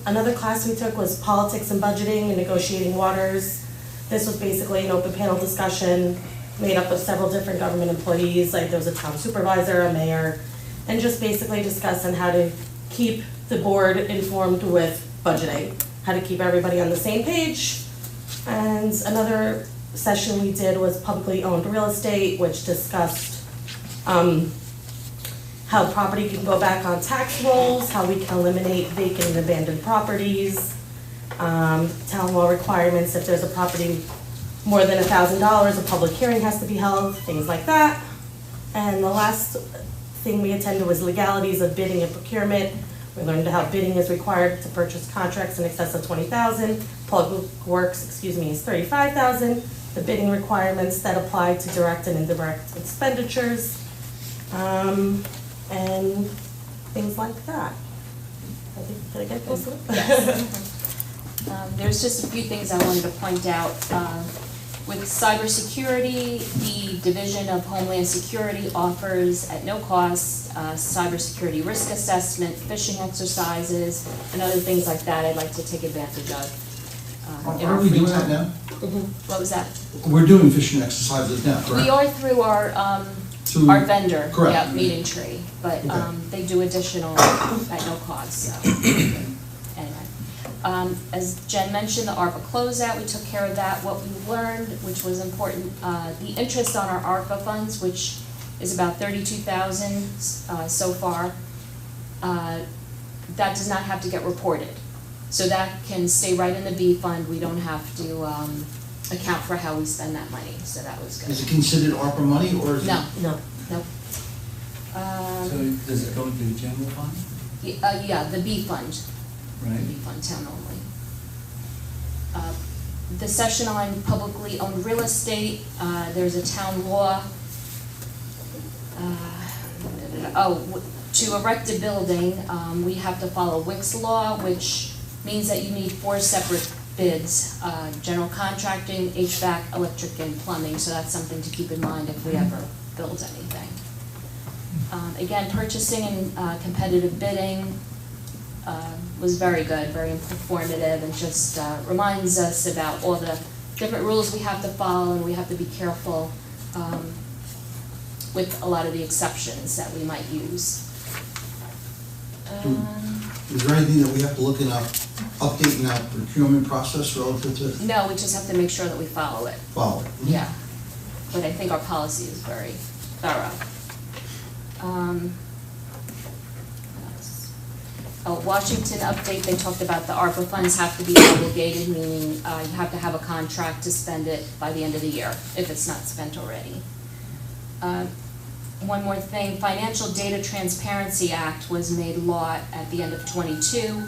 Another class we took was politics and budgeting and negotiating waters. This was basically an open panel discussion made up of several different government employees, like there was a town supervisor, a mayor, and just basically discussing how to keep the board informed with budgeting, how to keep everybody on the same page. And another session we did was publicly owned real estate, which discussed how property can go back on tax rolls, how we can eliminate vacant and abandoned properties, town law requirements, if there's a property more than $1,000, a public hearing has to be held, things like that. And the last thing we attended was legalities of bidding and procurement. We learned how bidding is required to purchase contracts in excess of $20,000. Public works, is $35,000. The bidding requirements that apply to direct and indirect expenditures, and things like that. Did I get close to it? Yes. There's just a few things I wanted to point out. With cybersecurity, the Division of Homeland Security offers at no cost cybersecurity risk assessment, phishing exercises, and other things like that I'd like to take advantage of. in our Are we free doing that time. now? What was that? We're doing fishing exercises now, correct? We are through our Through- vendor, correct. yeah, Meeting Tree, but Okay. they do additional at no cost, so. Anyway, as Jen mentioned, the ARPA closeout, we took care of that. What we learned, which was important, the interest on our ARPA funds, which is about $32,000 so far, that does not have to get reported. So that can stay right in the B fund. We don't have to account for how we spend that money, so that was good. Is it considered ARPA money, or is it? No, No. no. So does it go into the general fund? Yeah, the B fund. Right. B fund, town only. The session on publicly owned real estate, there's a town law To erect a building, we have to follow Wick's law, which means that you need 4 separate bids, general contracting, HVAC, electric, and plumbing, so that's something to keep in mind if we ever build anything. Again, purchasing and competitive bidding was very good, very informative, and just reminds us about all the different rules we have to follow, and we have to be careful with a lot of the exceptions that we might use. Is there anything that we have to look in updating our procurement process relative to No, we just have to make sure that we follow it. follow? Yeah, but I think our policy is very thorough. What else? Washington update, they talked about the ARPA funds have to be obligated, meaning you have to have a contract to spend it by the end of the year, if it's not spent already. One more thing, Financial Data Transparency Act was made law at the end of '22.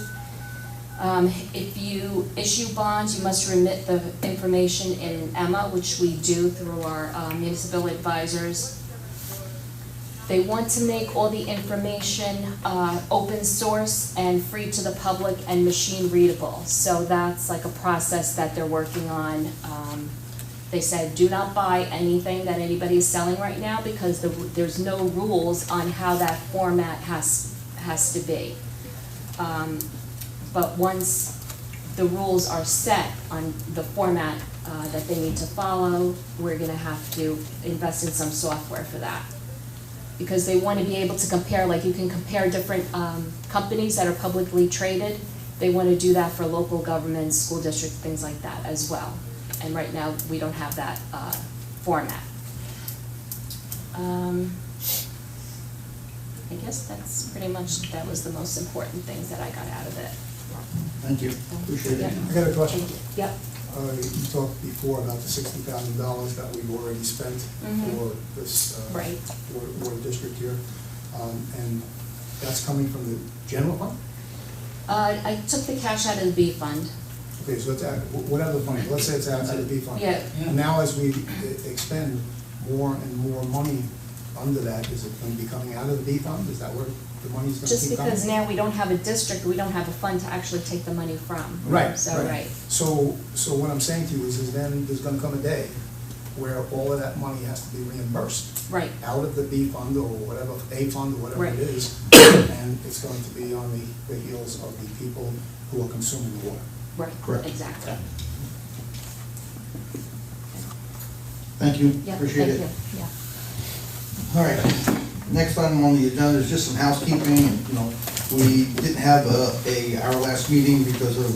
If you issue bonds, you must remit the information in EMA, which we do through our municipal advisors. They want to make all the information open source and free to the public and machine readable. So that's like a process that they're working on. They said, do not buy anything that anybody is selling right now because there's no rules on how that format has to be. But once the rules are set on the format that they need to follow, we're gonna have to invest in some software for that. Because they want to be able to compare, like you can compare different companies that are publicly traded. They want to do that for local governments, school districts, things like that as well. And right now, we don't have that format. I guess that's pretty much, that was the most important things that I got out of it. Thank you, appreciate it. I got a question. Yep. You talked before about the $60,000 that we've already spent for this Right. water district here. And that's coming from the general fund? I took the cash out of the B fund. Okay, so it's whatever fund, let's say it's out of the B fund. Yeah. Now as we expend more and more money under that, is it going to be coming out of the B fund? Is that where the money's going to Just keep coming? because now we don't have a district, we don't have a fund to actually take the money from. Right, So, right. So what I'm saying to you is then there's gonna come a day where all of that money has to be reimbursed Right. out of the B fund or whatever, A fund or whatever Right. it is, and it's going to be on the heels of the people who are consuming the water. Right. Correct. Exactly. Thank you, Yeah, appreciate it. thank you. Yeah. All right, next item on the agenda is just some housekeeping. You know, we didn't have our last meeting because of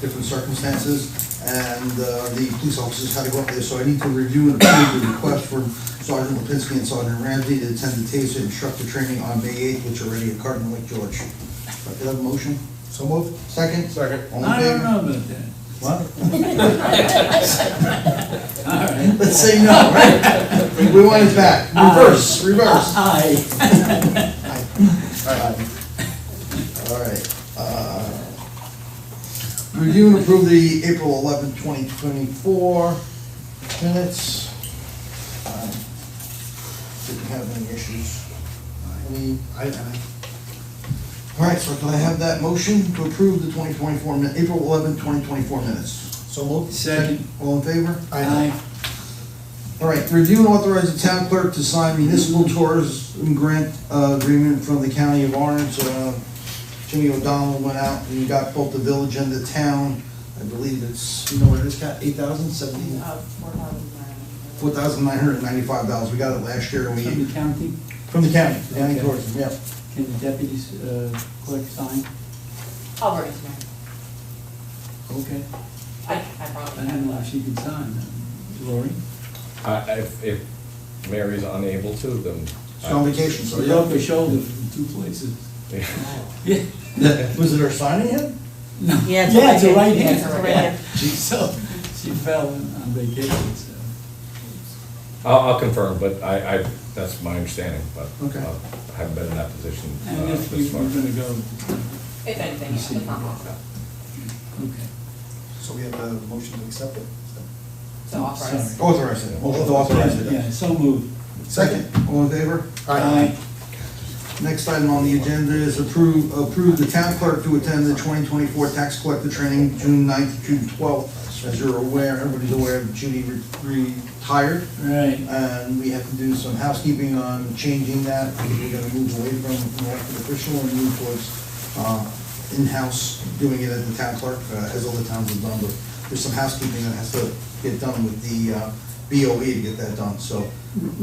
different circumstances, and the police officers had to go up there, so I need to review and approve the request from Sergeant Lipinski and Sergeant Ramsey to attend the TASER instructor training on May 8th, which are already at Cardinal Lake George. Could I have a motion? So moved? Second? Second. All in I don't favor? know about that. What? All right. Let's say no, right? We want it back. Reverse, reverse. Aye. All right. Review and approve the April 11, 2024 minutes. Didn't have any issues. Any? All right, so can I have that motion to approve the 2024, April 11, 2024 minutes? So moved? Second. All in favor? Aye. All right, review and authorize the town clerk to sign municipal tourism grant agreement from the county of Orange. Jimmy O'Donnell went out and got both the village and the town. I believe it's, you know what it is, Kat, 8,000, 17? $4,995. We got it last year and we, From the county, from the county Okay. tourism, yeah. can the deputies clerk sign? I'll bring it to Mary. Okay. I I probably don't know have. if she can sign. Lori? If Mary's unable to, then. She's on vacation, so She's off her shoulder from two places. Yeah. Was it her signing it? No. Yeah, it's Yeah, it's a right Yeah, hand. it's a right hand. So, she fell on vacation, so. I'll confirm, but that's my understanding, but Okay. I haven't been in that position And if this far. we're gonna go, If anything, it's not possible. okay. So we have a motion to accept it? So authorize. Sorry. Authorize it, motion to authorize it. Yeah, so moved. Second, all in favor? Aye. Next item on the agenda is approve the town clerk to attend the 2024 tax collector training, June 9th to June 12th. As you're aware, everybody's aware, Judy retired, Right. and we have to do some housekeeping on changing that. We're gonna move away from an elected official and move towards in-house doing it at the town clerk, as other towns have done, but there's some housekeeping that has to get done with the BOE to get that done, so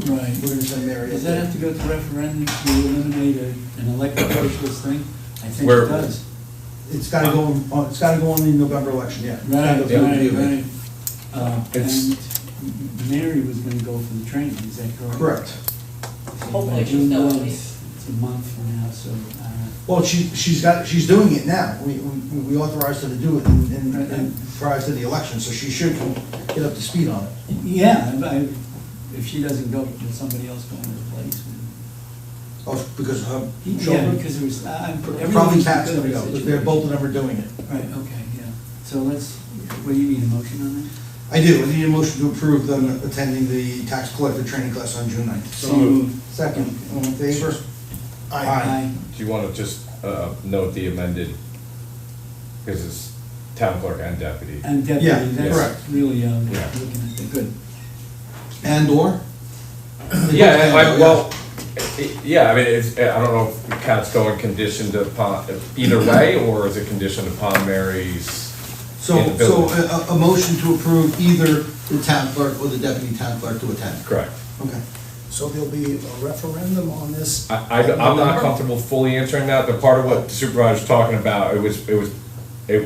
Right. we're gonna send Mary. Does that have to go to referendum to eliminate an elected officials thing? I think Where- it does. It's gotta go on the November election, yeah. It's gotta Right, go through the right, BOE. right. It's- And Mary was gonna go for the training, is that correct? Correct. Hopefully she'll June still 9th, be. It's a month from now, so, Well, she's doing it now. We authorized her to do it in prior to the election, so she should get up to speed on it. yeah, if she doesn't go, will somebody else go in her place? Oh, because of her Yeah, shoulder? because it was, Probably Pat's gonna go, because they're both of them are doing it. Right, okay, yeah. So let's, what do you need, a motion on that? I do. I need a motion to approve them attending the tax collector training class on June 9th. So moved. Second, all in favor? Aye. Do you want to just note the amended, because it's town clerk and deputy? And deputy, Yeah, that's correct. really, Yeah. looking at that, good. And/or? Yeah, well, yeah, I mean, it's, I don't know if Kat's going conditioned upon, either way, or is it conditioned upon Mary's So inability? a motion to approve either the town clerk or the deputy town clerk to attend. Correct. Okay. So there'll be a referendum on this? I'm not comfortable fully answering that, but part of what the supervisor's talking about, it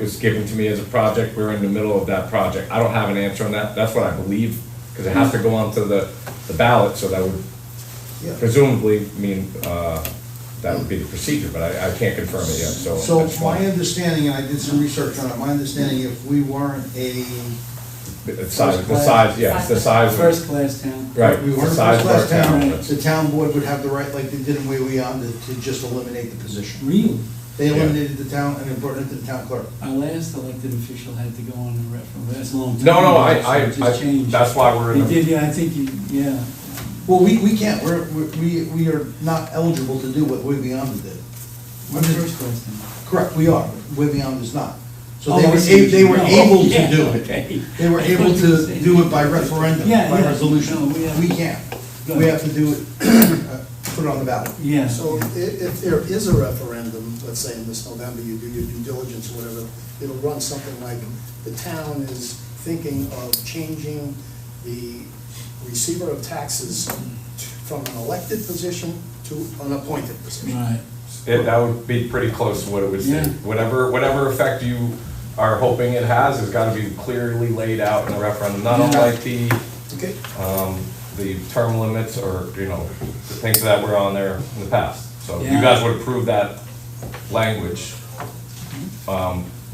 was given to me as a project, we're in the middle of that project. I don't have an answer on that, that's what I believe, because it has to go onto the ballot, so that would Yeah. presumably mean, that would be the procedure, but I can't confirm it yet, so. So that's my fine. understanding, and I did some research on it, my understanding, if we weren't The size, yes, the size of, First-class town. right, we the weren't a size of our first-class town. town, that's- the town board would have the right, like they did in Wayweyond, to just eliminate the position. Really? They Yeah. eliminated the town and then brought it to the town clerk. Our last elected official had to go on a referendum, that's a long time. No, ago, so it I, just changed. that's why we're in He the. did, yeah, I think, yeah. Well, we can't, we are not eligible to do what Wayweyond did. What's first-class town? Correct, we are, but Wayweyond is not. So Oh, they I were, see. they were No, able to yeah, do it. okay. They were able to do it by referendum, Yeah, by yeah. resolution. No, we have- We can't. Good. We have to do it, put it on the ballot. Yeah. So if there is a referendum, let's say in this November, you do your due diligence or whatever, it'll run something like, the town is thinking of changing the receiver of taxes from an elected position to an appointed position. Right. That would be pretty close to what it would say. Yeah. Whatever effect you are hoping it has gotta be clearly laid out in the referendum, not Yeah. unlike the Okay? term limits or, the things that were on there in the past. So you Yeah. guys would approve that language,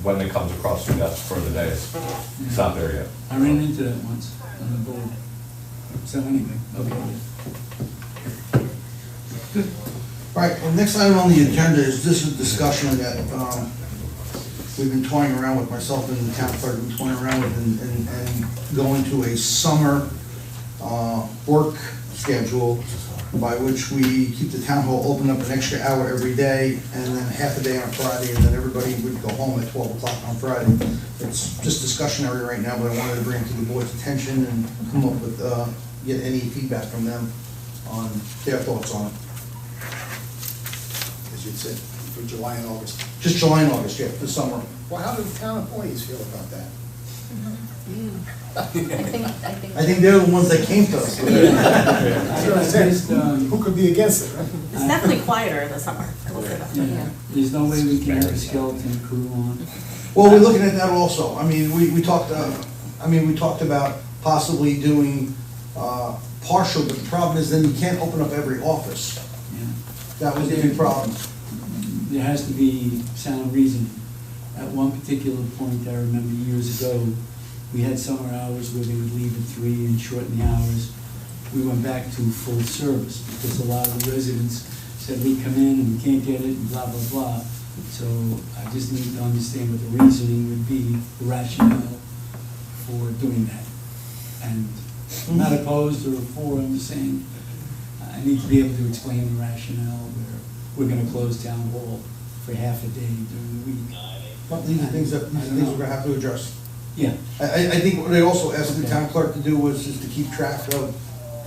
when it comes across your desk for the days. It's not there yet. I ran into that once on the board. So anyway, okay. Good. All right, well, next item on the agenda is this is discussion that, we've been toying around with, myself and the town clerk, have been toying around with and going to a summer, work schedule by which we keep the town hall open up an extra hour every day and then half a day on Friday, and then everybody would go home at 12 o'clock on Friday. It's just discussionary right now, but I wanted to bring it to the board's attention and come up with, get any feedback from them on their thoughts on it. As you said, for July and August. Just July and August, yeah, this summer. Well, how do the town employees feel about that? I I think they're the ones that came to us. That's what I said. Just, Who could be against it, right? It's definitely quieter in the summer, I will say that. yeah, there's no way we can have a skeleton crew on. Well, we're looking at that also. I mean, we talked about possibly doing, partial, but the problem is then you can't open up every office. Yeah. That was the big problem. There has to be sound reasoning. At one particular point, I remember years ago, we had summer hours where they would leave at 3 and shorten the hours. We went back to full service because a lot of the residents said we come in and we can't get it and blah, blah, blah. So I just need to understand what the reasoning would be, the rationale for doing that. And I'm not opposed or for, I'm just saying, I need to be able to explain the rationale where we're gonna close town hall for half a day during the week. Well, these are things we're gonna have to address. Yeah, I think what they also asked the town clerk to do was just to keep track of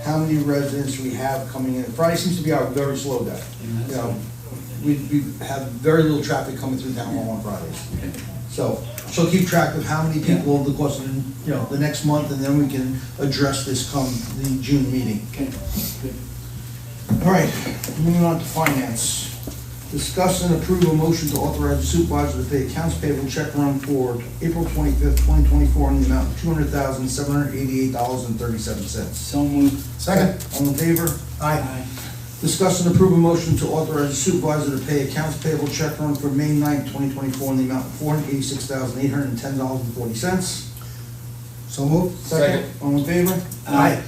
how many residents we have coming in. Friday seems to be our very slow day. and You that's. know, we have very little traffic coming through town hall on Fridays. So she'll keep track of how many people over the course of, the next month, and then we can address this come the June meeting. Okay, good. All right, moving on to finance. Discuss and approve a motion to authorize the supervisor to pay accounts payable check run for April 25th, 2024 in the amount of $200,788.37. So moved. Second? All in favor? Aye. Discuss and approve a motion to authorize the supervisor to pay accounts payable check run for May 9th, 2024 in the amount of $486,810.40. So moved? Second. All in favor? Aye.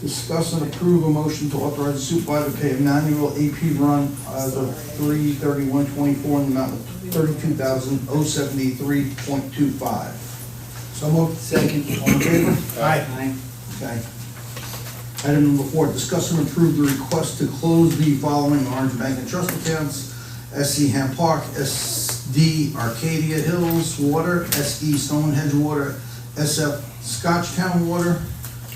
Discuss and approve a motion to authorize the supervisor to pay a manual AP run as of 3/31/24 in the amount of $32,073.25. So moved? Second. All in favor? Aye. Aye. Okay. Item number 4, discuss and approve the request to close the following Orange Bank and Trust accounts: SC Ham Park, SD Arcadia Hills Water, SE Stonehenge Water, SF Scotchtown Water,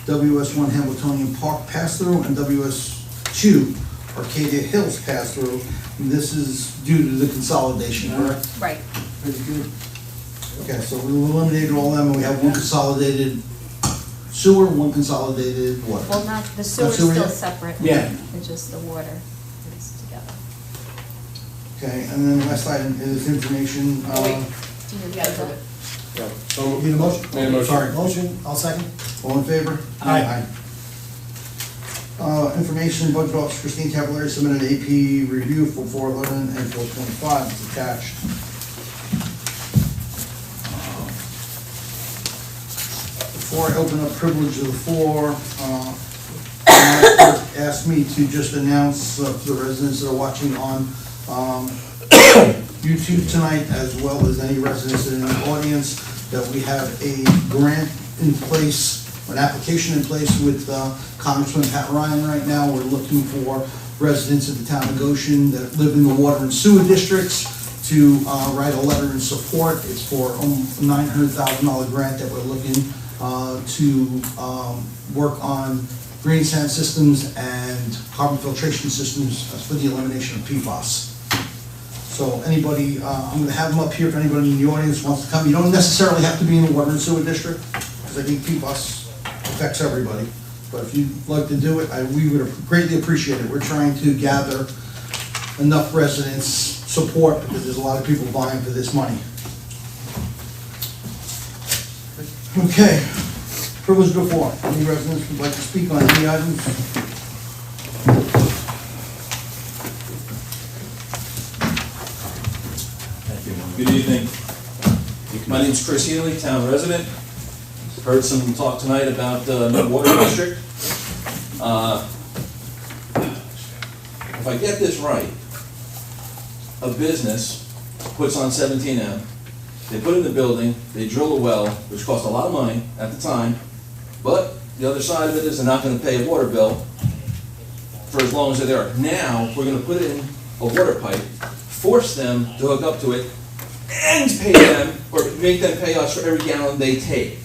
WS1 Hamiltonian Park Pass-Through, and WS2 Arcadia Hills Pass-Through. And this is due to the consolidation, correct? Right. Pretty good. Okay, so we eliminated all them, and we have one consolidated sewer, one consolidated water. Well, not, the sewer's sewer still yet? separate. Yeah. It's just the water is together. Okay, and then the last item is information, Do you gotta go? Need a motion? Made a motion. Sorry. Motion, I'll second. all in favor? Aye. Information, Budget Officer Christine Cavallari submitted an AP review for 4/11 and 4/25, it's attached. Before I open up privilege of the floor, my clerk asked me to just announce for the residents that are watching on YouTube tonight, as well as any residents in the audience, that we have a grant in place, an application in place with Congressman Pat Ryan right now. We're looking for residents of the town of Goshen that live in the water and sewer districts to write a letter in support. It's for a $900,000 grant that we're looking to work on green sand systems and carbon filtration systems for the elimination of PFAS. So anybody, I'm gonna have them up here if anybody in the audience wants to come. You don't necessarily have to be in the water and sewer district, because I think PFAS affects everybody. But if you'd like to do it, we would greatly appreciate it. We're trying to gather enough residents' support, because there's a lot of people vying for this money. Okay, privilege of the floor. Any residents would like to speak on any items? Thank you. Good evening. My name's Chris Healy, town resident. Heard some talk tonight about the water district. If I get this right, a business puts on 17M, they put in the building, they drill a well, which cost a lot of money at the time, but the other side of it is they're not gonna pay a water bill for as long as they're there. Now, we're gonna put in a water pipe, force them to hook up to it, and pay them, or make them pay us for every gallon they take.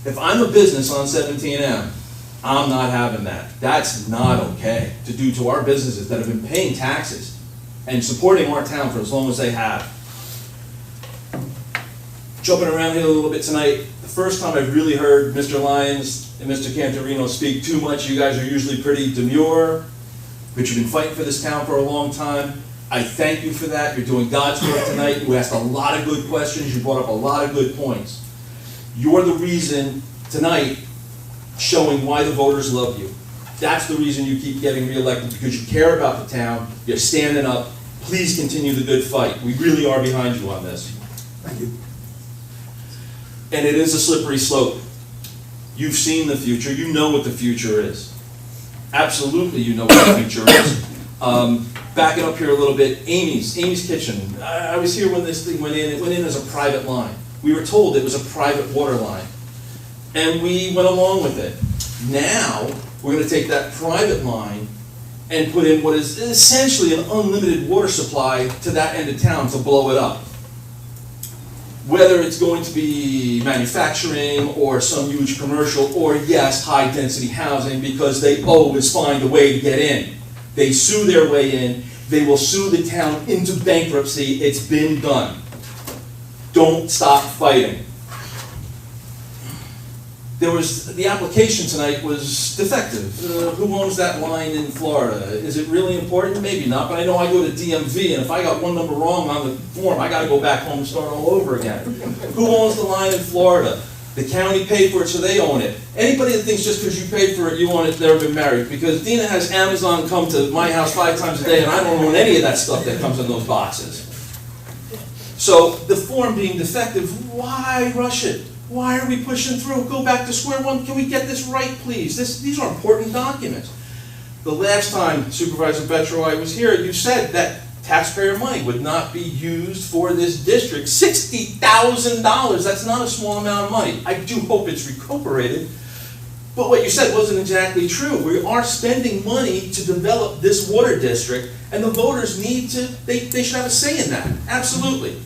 If I'm a business on 17M, I'm not having that. That's not okay to do to our businesses that have been paying taxes and supporting our town for as long as they have. Jumping around here a little bit tonight, the first time I've really heard Mr. Lyons and Mr. Cantorino speak too much. You guys are usually pretty demure, but you've been fighting for this town for a long time. I thank you for that. You're doing God's work tonight. You asked a lot of good questions. You brought up a lot of good points. You're the reason tonight showing why the voters love you. That's the reason you keep getting reelected, because you care about the town. You're standing up. Please continue the good fight. We really are behind you on this. Thank you. And it is a slippery slope. You've seen the future. You know what the future is. Absolutely, you know what the future is. Backing up here a little bit, Amy's Kitchen. I was here when this thing went in. It went in as a private line. We were told it was a private water line, and we went along with it. Now, we're going to take that private line and put in what is essentially an unlimited water supply to that end of town to blow it up. Whether it's going to be manufacturing or some huge commercial, or yes, high-density housing, because they always find a way to get in. They sue their way in, they will sue the town into bankruptcy, it's been done. Don't stop fighting. The application tonight was defective. Who owns that line in Florida? Is it really important? Maybe not, but I know I go to DMV, and if I got one number wrong on the form, I gotta go back home and start all over again. Who owns the line in Florida? The county paid for it, so they own it. Anybody that thinks just because you paid for it, you own it, never been married, because Dina has Amazon come to my house 5 times a day, and I don't own any of that stuff that comes in those boxes. So, the form being defective, why rush it? Why are we pushing through? Go back to square one. Can we get this right, please? These are important documents. The last time, Supervisor Betro, I was here, you said that taxpayer money would not be used for this district. $60,000, that's not a small amount of money. I do hope it's recuperated. But what you said wasn't exactly true. We are spending money to develop this water district, and the voters need to, they should have a say in that. Absolutely.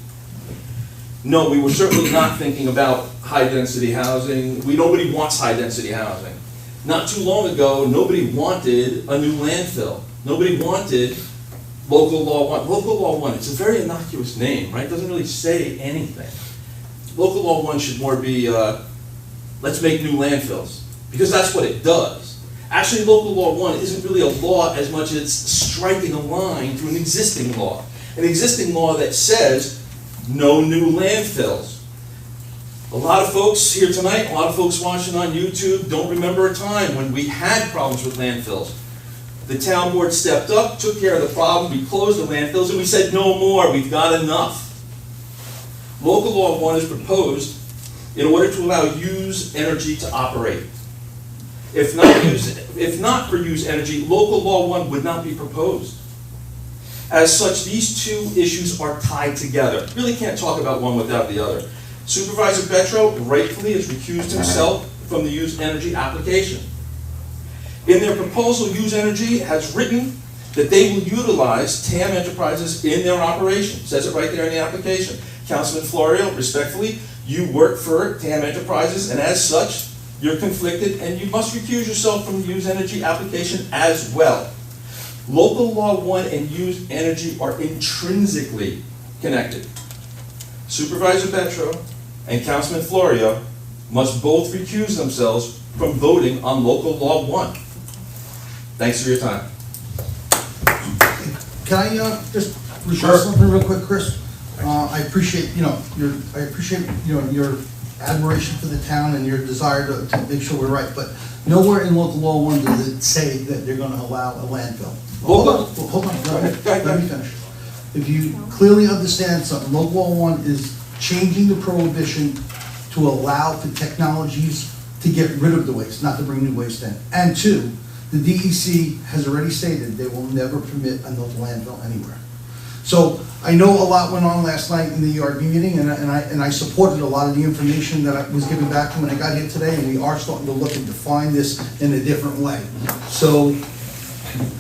No, we were certainly not thinking about high-density housing. Nobody wants high-density housing. Not too long ago, nobody wanted a new landfill. Nobody wanted Local Law 1. Local Law 1, it's a very innocuous name, right? It doesn't really say anything. Local Law 1 should more be, let's make new landfills, because that's what it does. Actually, Local Law 1 isn't really a law as much as it's striking a line through an existing law. An existing law that says no new landfills. A lot of folks here tonight, a lot of folks watching on YouTube don't remember a time when we had problems with landfills. The town board stepped up, took care of the problem, we closed the landfills, and we said no more, we've got enough. Local Law 1 is proposed in order to allow Use Energy to operate. If not for Use Energy, Local Law 1 would not be proposed. As such, these two issues are tied together. Really can't talk about one without the other. Supervisor Betro rightfully has recused himself from the Use Energy application. In their proposal, Use Energy has written that they will utilize TAM Enterprises in their operation. It says it right there in the application. Councilman Florio, respectfully, you work for TAM Enterprises, and as such, you're conflicted, and you must recuse yourself from the Use Energy application as well. Local Law 1 and Use Energy are intrinsically connected. Supervisor Betro and Councilman Florio must both recuse themselves from voting on Local Law 1. Thanks for your time. Can I just request something real quick, Chris? I appreciate, your admiration for the town and your desire to make sure we're right, but nowhere in Local Law 1 does it say that they're gonna allow a landfill. Hold on, let me finish. If you clearly understand something, Local Law 1 is changing the prohibition to allow for technologies to get rid of the waste, not to bring new waste in. And 2, the DEC has already stated they will never permit another landfill anywhere. So I know a lot went on last night in the ERB meeting, and I supported a lot of the information that was given back to me when I got here today, and we are starting to look and define this in a different way. So,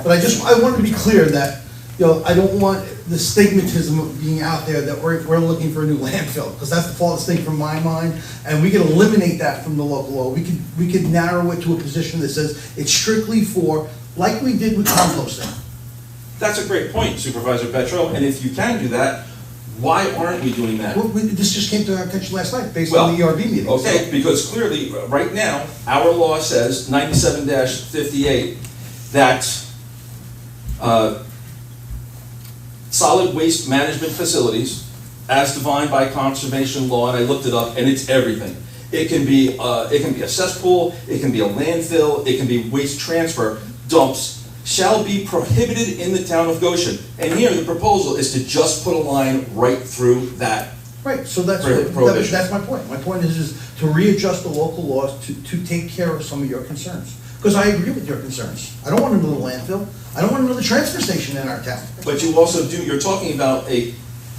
but I want to be clear that, I don't want the stigmatism of being out there that we're looking for a new landfill, because that's the farthest thing from my mind, and we can eliminate that from the local law. We could narrow it to a position that says it's strictly for, like we did with composting. That's a great point, Supervisor Betro, and if you can do that, why aren't we doing that? Well, this just came to our attention last night, based on the ERB meeting. Okay, because clearly, right now, our law says, 97-58, that solid waste management facilities, as defined by conservation law, and I looked it up, and it's everything. It can be a cesspool, it can be a landfill, it can be waste transfer, dumps, shall be prohibited in the town of Goshen. And here, the proposal is to just put a line right through that. Right, so that's my point. My point is to readjust the local laws to take care of some of your concerns. Because I agree with your concerns. I don't want another landfill. I don't want another transfer station in our town. But you also do, you're talking about a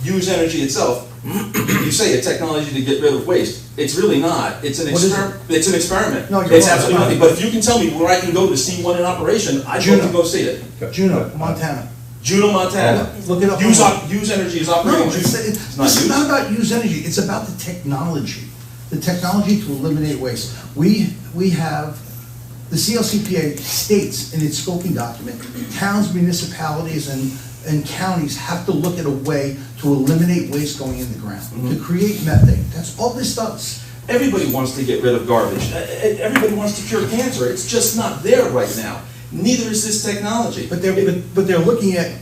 use energy itself, you say a technology to get rid of waste. It's really not. It's an What is it's an experiment. No, you're It's wrong. absolutely nothing. But if you can tell me where I can go to see one in operation, I'd love Juneau. to go see it. Juneau, Montana. Juneau, Montana. Look it up. Use energy is operating. No, it's not this is used. not about use energy, it's about the technology to eliminate waste. We have, the CLCPA states in its scoping document, towns, municipalities, and counties have to look at a way to eliminate waste going in the ground, to create methane. That's all this does. Everybody wants to get rid of garbage. Everybody wants to cure cancer. It's just not there right now. Neither is this technology. But they're looking at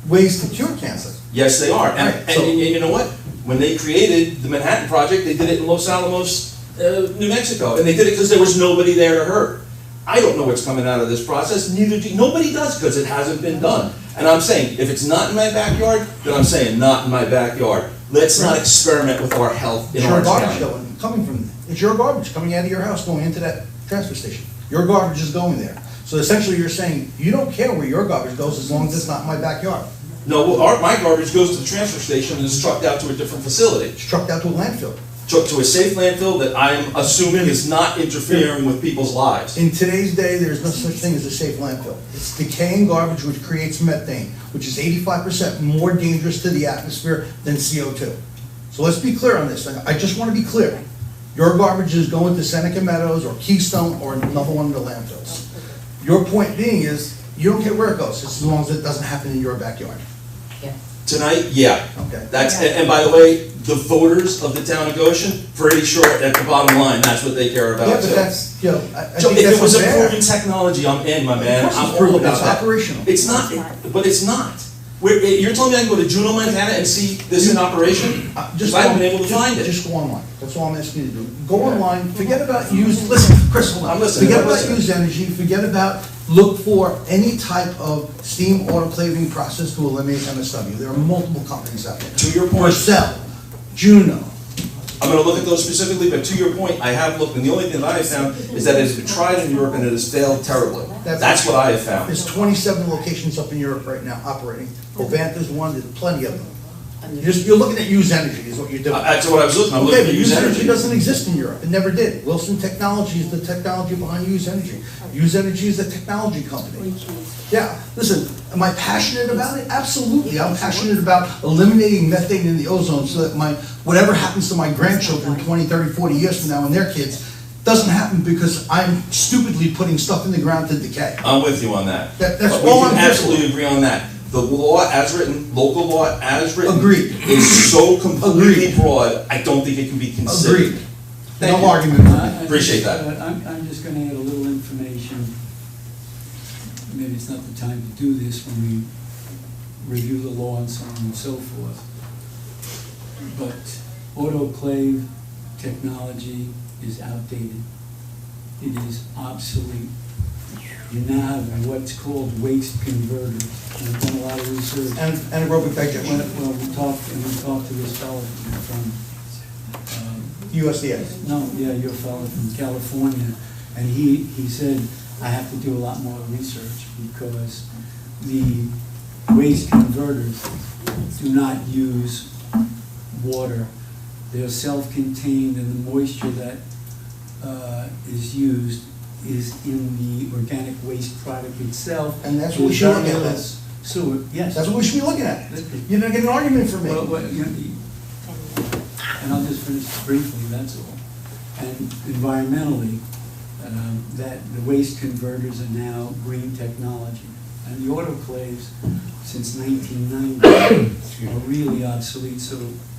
ways to cure cancer. Yes, they are. And, Right, so- and you know what? When they created the Manhattan Project, they did it in Los Alamos, New Mexico. And they did it because there was nobody there to hurt. I don't know what's coming out of this process, neither do you. Nobody does because it hasn't been done. And I'm saying, if it's not in my backyard, then I'm saying not in my backyard. Let's not experiment with our health in It's your Orange garbage County. going, coming from, it's your garbage coming out of your house, going into that transfer station. Your garbage is going there. So essentially, you're saying, you don't care where your garbage goes as long as it's not in my backyard. No, well, my garbage goes to the transfer station and is trucked out to a different facility. It's trucked out to a landfill. Trucked to a safe landfill that I'm assuming is not interfering with people's lives. In today's day, there's no such thing as a safe landfill. It's decaying garbage which creates methane, which is 85% more dangerous to the atmosphere than CO2. So let's be clear on this. I just want to be clear. Your garbage is going to Seneca Meadows or Keystone or another one of the landfills. Your point being is, you don't care where it goes, as long as it doesn't happen in your backyard. Tonight, yeah. Okay. That's, and by the way, the voters of the town of Goshen, pretty sure at the bottom line, that's what they care about Yeah, too. but that's, you know, I So think if that's it was a unfair. proven technology, I'm in, my man. Of course it's I'm all proven. about It's that. operational. It's not, but it's not. You're telling me I can go to Juneau, Montana and see this in operation? Because I haven't been able to find it. Just go online, that's all I'm asking you to do. Go online, forget about use, listen, Chris, hold on. I'm listening, Forget I'm about listening. use energy, forget about, look for any type of steam autoclaving process to eliminate MSW. There are multiple companies out there. To your point. Purcell, Juno. I'm gonna look at those specifically, but to your point, I have looked, and the only thing that I have found is that it has been tried in Europe and it has failed terribly. That's what I have found. There's 27 locations up in Europe right now operating. Covanta's one, there's plenty of them. You're looking at use energy is what you're doing. That's what I was looking, I'm Okay, looking but at use use energy energy. doesn't exist in Europe, it never did. Wilson Technology is the technology behind Use Energy. Use Energy is a technology company. Yeah, listen, am I passionate about it? Absolutely, I'm passionate about eliminating methane in the ozone so that whatever happens to my grandchildren 20, 30, 40 years from now and their kids doesn't happen because I'm stupidly putting stuff in the ground to decay. I'm with you on that. That's But all we I'm can here for. absolutely agree on that. The law as written, local law as written. Agreed. Is so completely Agreed. broad, I don't think it can be considered. Agreed. Thank No you. argument for me. Appreciate that. I'm just gonna add a little information. Maybe it's not the time to do this when we review the law and so on and so forth. But autoclave technology is outdated. It is obsolete. You now have what's called waste converters. And I've done a lot of research. And anaerobic digestion, Well, we talked to this fellow from, USDA. no, yeah, your fellow from California, and he said, I have to do a lot more research because the waste converters do not use water. They're self-contained, and the moisture that is used is in the organic waste product itself. And that's what we should look at, Very little Liz. sewer, yes. That's what we should be looking at. You're not getting an argument from me. Well, and I'll just finish briefly, that's all. And environmentally, that the waste converters are now green technology. And the autoclaves, since 1990, are really obsolete. So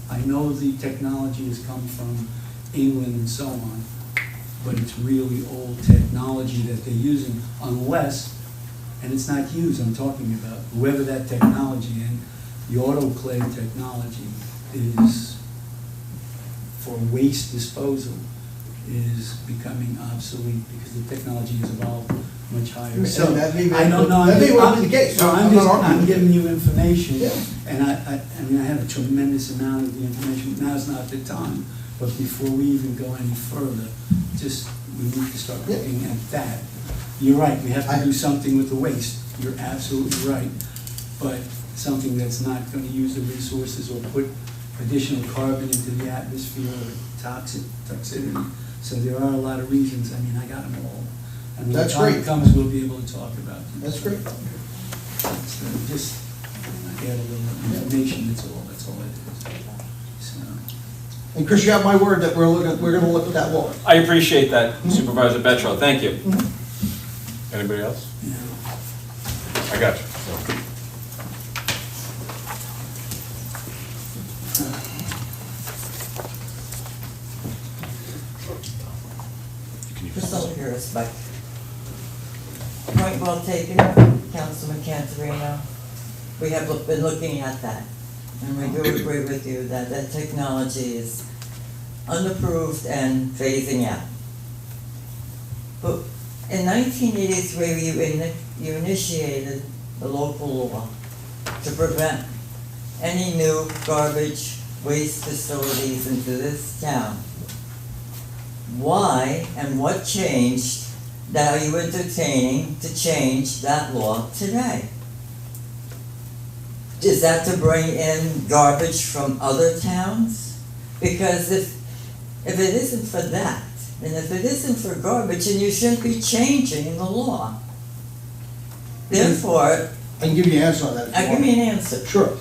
I know the technology has come from England and so on, but it's really old technology that they're using unless, and it's not used, I'm talking about, whoever that technology and the autoclave technology is for waste disposal is becoming obsolete because the technology has evolved much higher. So And that may I don't know. that may well be the case. So I'm I'm not just, arguing I'm with giving you information, Yeah. and I mean, I have a tremendous amount of the information. Now's not the time, but before we even go any further, just, we need to start Yeah. looking at that. You're right, we have I- to do something with the waste. You're absolutely right. But something that's not gonna use the resources or put additional carbon into the atmosphere or toxicity. So there are a lot of reasons, I mean, I got them all. And when the That's time great. comes, we'll be able to talk about them. That's great. Just add a little information, that's all it is. So, And Chris, you have my word that we're gonna look at that law. I appreciate that, Supervisor Betro, thank you. Anybody else? you know, I got you. Priscilla Harris, but point well taken, Councilman Cantorino. We have been looking at that, and we do agree with you that that technology is unapproved and phasing out. But in 1983, you initiated the local law to prevent any new garbage waste facilities into this town. Why and what changed that are you entertaining to change that law today? Is that to bring in garbage from other towns? Because if it isn't for that, and if it isn't for garbage, then you shouldn't be changing the law. Therefore, I can give you an answer on that. if you give want. me an answer. Sure.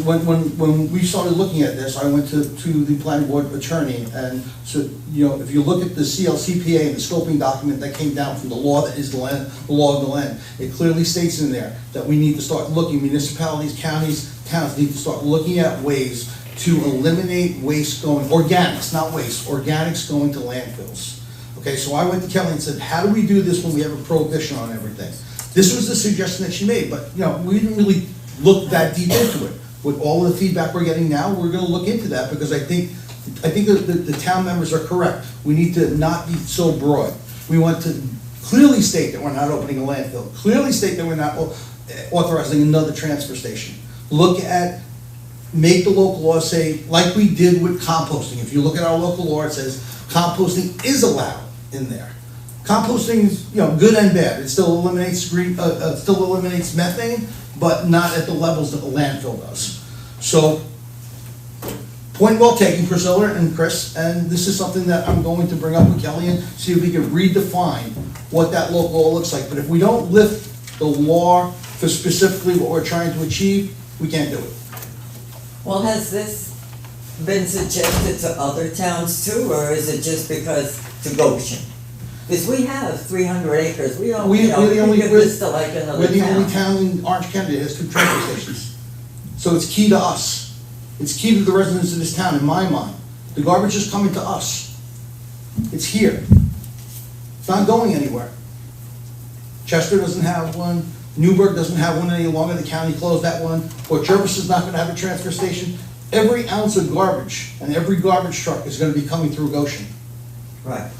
When we started looking at this, I went to the planning board attorney, and so, you know, if you look at the CLCPA and the scoping document that came down from the law that is the land, the law of the land, it clearly states in there that we need to start looking, municipalities, counties, towns need to start looking at ways to eliminate waste going, organics, not waste, organics going to landfills. Okay, so I went to Kelly and said, how do we do this when we have a prohibition on everything? This was the suggestion that she made, but, you know, we didn't really look that deep into it. With all of the feedback we're getting now, we're gonna look into that, because I think the town members are correct. We need to not be so broad. We want to clearly state that we're not opening a landfill, clearly state that we're not authorizing another transfer station. Look at, make the local law say, like we did with composting. If you look at our local law, it says composting is allowed in there. Composting is, you know, good and bad. It still eliminates methane, but not at the levels that the landfill does. So, point well taken, Priscilla and Chris, and this is something that I'm going to bring up with Kelly and see if we can redefine what that local law looks like. But if we don't lift the law for specifically what we're trying to achieve, we can't do it. Well, has this been suggested to other towns too, or is it just because to Goshen? Because we have 300 acres, we don't, We're the only- give this to like We're another the only town. town in Orange County that has 2 transfer stations. So it's key to us. It's key to the residents of this town, in my mind. The garbage is coming to us. It's here. It's not going anywhere. Chester doesn't have one, Newburgh doesn't have one any longer, the county closed that one, Port Jervis is not gonna have a transfer station. Every ounce of garbage and every garbage truck is gonna be coming through Goshen. Right.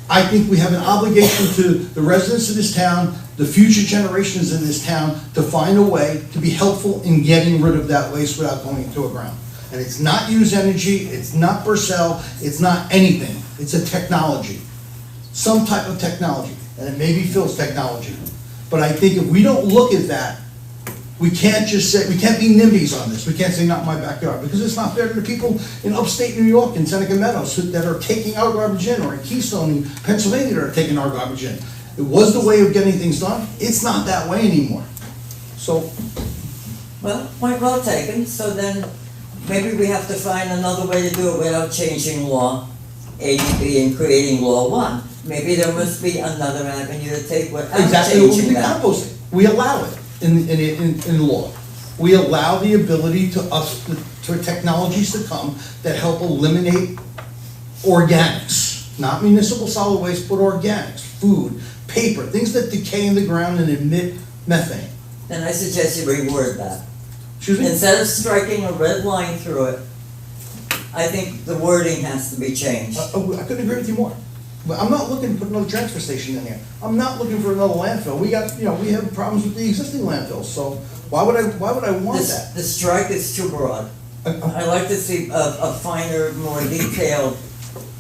I think we have an obligation to the residents of this town, the future generations in this town, to find a way to be helpful in getting rid of that waste without going into a ground. And it's not used energy, it's not Purcell, it's not anything. It's a technology, some type of technology, and it may be Phil's technology. But I think if we don't look at that, we can't just say, we can't be NIMBYs on this. We can't say, not my backyard, because it's not fair to the people in upstate New York and Seneca Meadows that are taking our garbage in, or in Keystone, Pennsylvania, that are taking our garbage in. It was the way of getting things done. It's not that way anymore. So, Well, point well taken, so then maybe we have to find another way to do it without changing law 80B and creating law 1. Maybe there must be another avenue to take without exactly what we changing do that. composting. We allow it in law. We allow the ability for technologies to come that help eliminate organics, not municipal solid waste, but organics, food, paper, things that decay in the ground and emit methane. Then I suggest you reword that. Excuse me? Instead of striking a red line through it, I think the wording has to be changed. I couldn't agree with you more. But I'm not looking to put another transfer station in here. I'm not looking for another landfill. We have problems with the existing landfills, so why would I want that? The strike is too broad. I'd like to see a finer, more detailed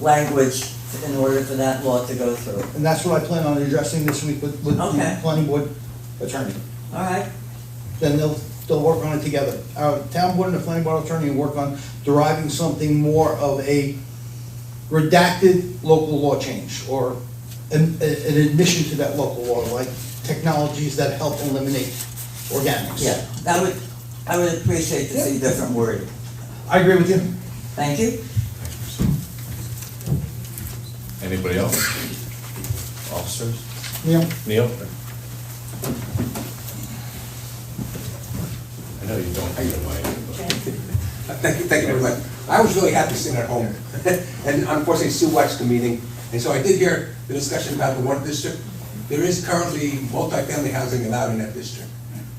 language in order for that law to go through. And that's what I plan on addressing this week with the Okay. planning board attorney. All right, Then they'll work on it together. Our town board and the planning board attorney will work on deriving something more of a redacted local law change, or an admission to that local law, like technologies that help eliminate organics. Yeah, I would appreciate to see different wording. I agree with you. Thank you. Anybody else? Officers? Neil? Neil? I know you don't think of Thank you very much. I was really happy sitting at home, and unfortunately Sue watched the meeting, and so I did hear the discussion about the water district. There is currently multifamily housing allowed in that district,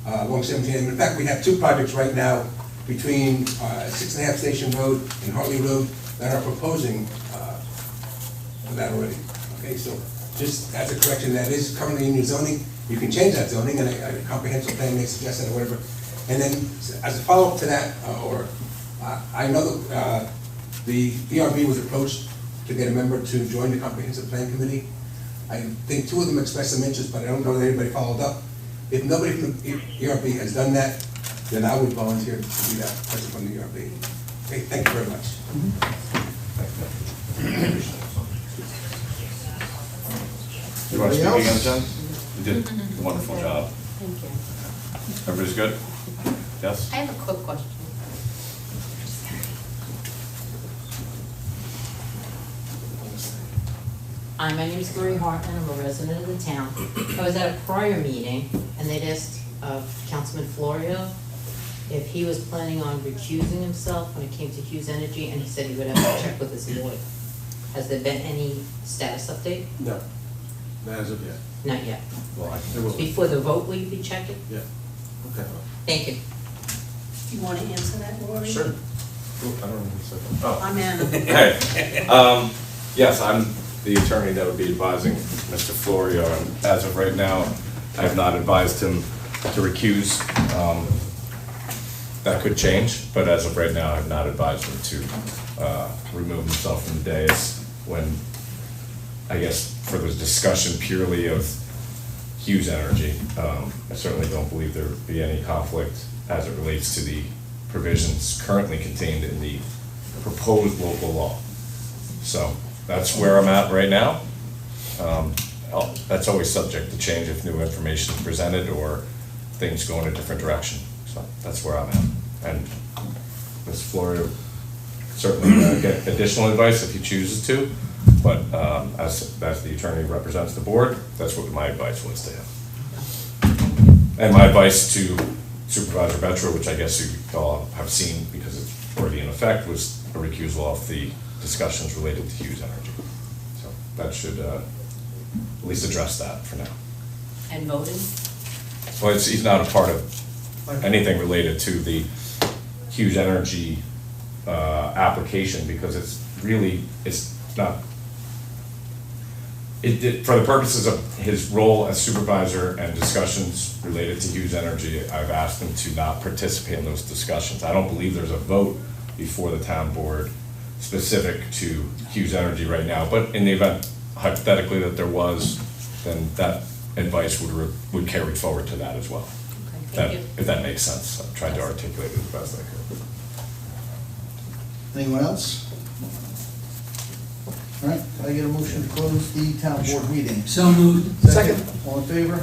along 17. In fact, we have two projects right now between 6.5 Station Road and Hartley Road that are proposing for that already. Okay, so just as a correction, that is currently in your zoning. You can change that zoning, and a comprehensive plan may suggest that or whatever. And then, as a follow-up to that, I know that the ERB was approached to get a member to join the comprehensive plan committee. I think two of them expressed some interest, but I don't know that anybody followed up. If nobody from the ERB has done that, then I would volunteer to be that person from the ERB. Okay, thank you very much. You want to speak Anybody again, else? Jen? You did a wonderful job. Thank you. Everybody's good? Yes? I have a quick question. Hi, my name is Gloria Hartman, I'm a resident of the town. I was at a prior meeting, and they'd asked Councilman Florio if he was planning on recusing himself when it came to Hughes Energy, and he said he would have to check with his lawyer. Has there been any status update? No, not as of yet. Not yet. Well, there will be. Before the vote, will you be checking? Yeah. Okay. Thank you. You want to answer that, Lori? Sure. Oh, I don't know who said that. Oh. I'm Anna. Hey, yes, I'm the attorney that would be advising Mr. Florio, and as of right now, I have not advised him to recuse. That could change, but as of right now, I have not advised him to remove himself from the dais when, I guess, for the discussion purely of Hughes Energy. I certainly don't believe there would be any conflict as it relates to the provisions currently contained in the proposed local law. So that's where I'm at right now. That's always subject to change if new information is presented or things go in a different direction. So that's where I'm at. And Ms. Florio certainly get additional advice if he chooses to, but as the attorney who represents the board, that's what my advice was to him. And my advice to Supervisor Betro, which I guess you all have seen because it's already in effect, was a recusal of the discussions related to Hughes Energy. So that should at least address that for now. And voting? Well, he's not a part of anything related to the Hughes Energy application because it's not, for the purposes of his role as supervisor and discussions related to Hughes Energy, I've asked him to not participate in those discussions. I don't believe there's a vote before the town board specific to Hughes Energy right now, but in the event hypothetically that there was, then that advice would carry forward to that as well. Okay, thank you. If that makes sense. I tried to articulate it as best I could. Anyone else? All right, can I get a motion to close the town board meeting? So moved. Second. All in favor?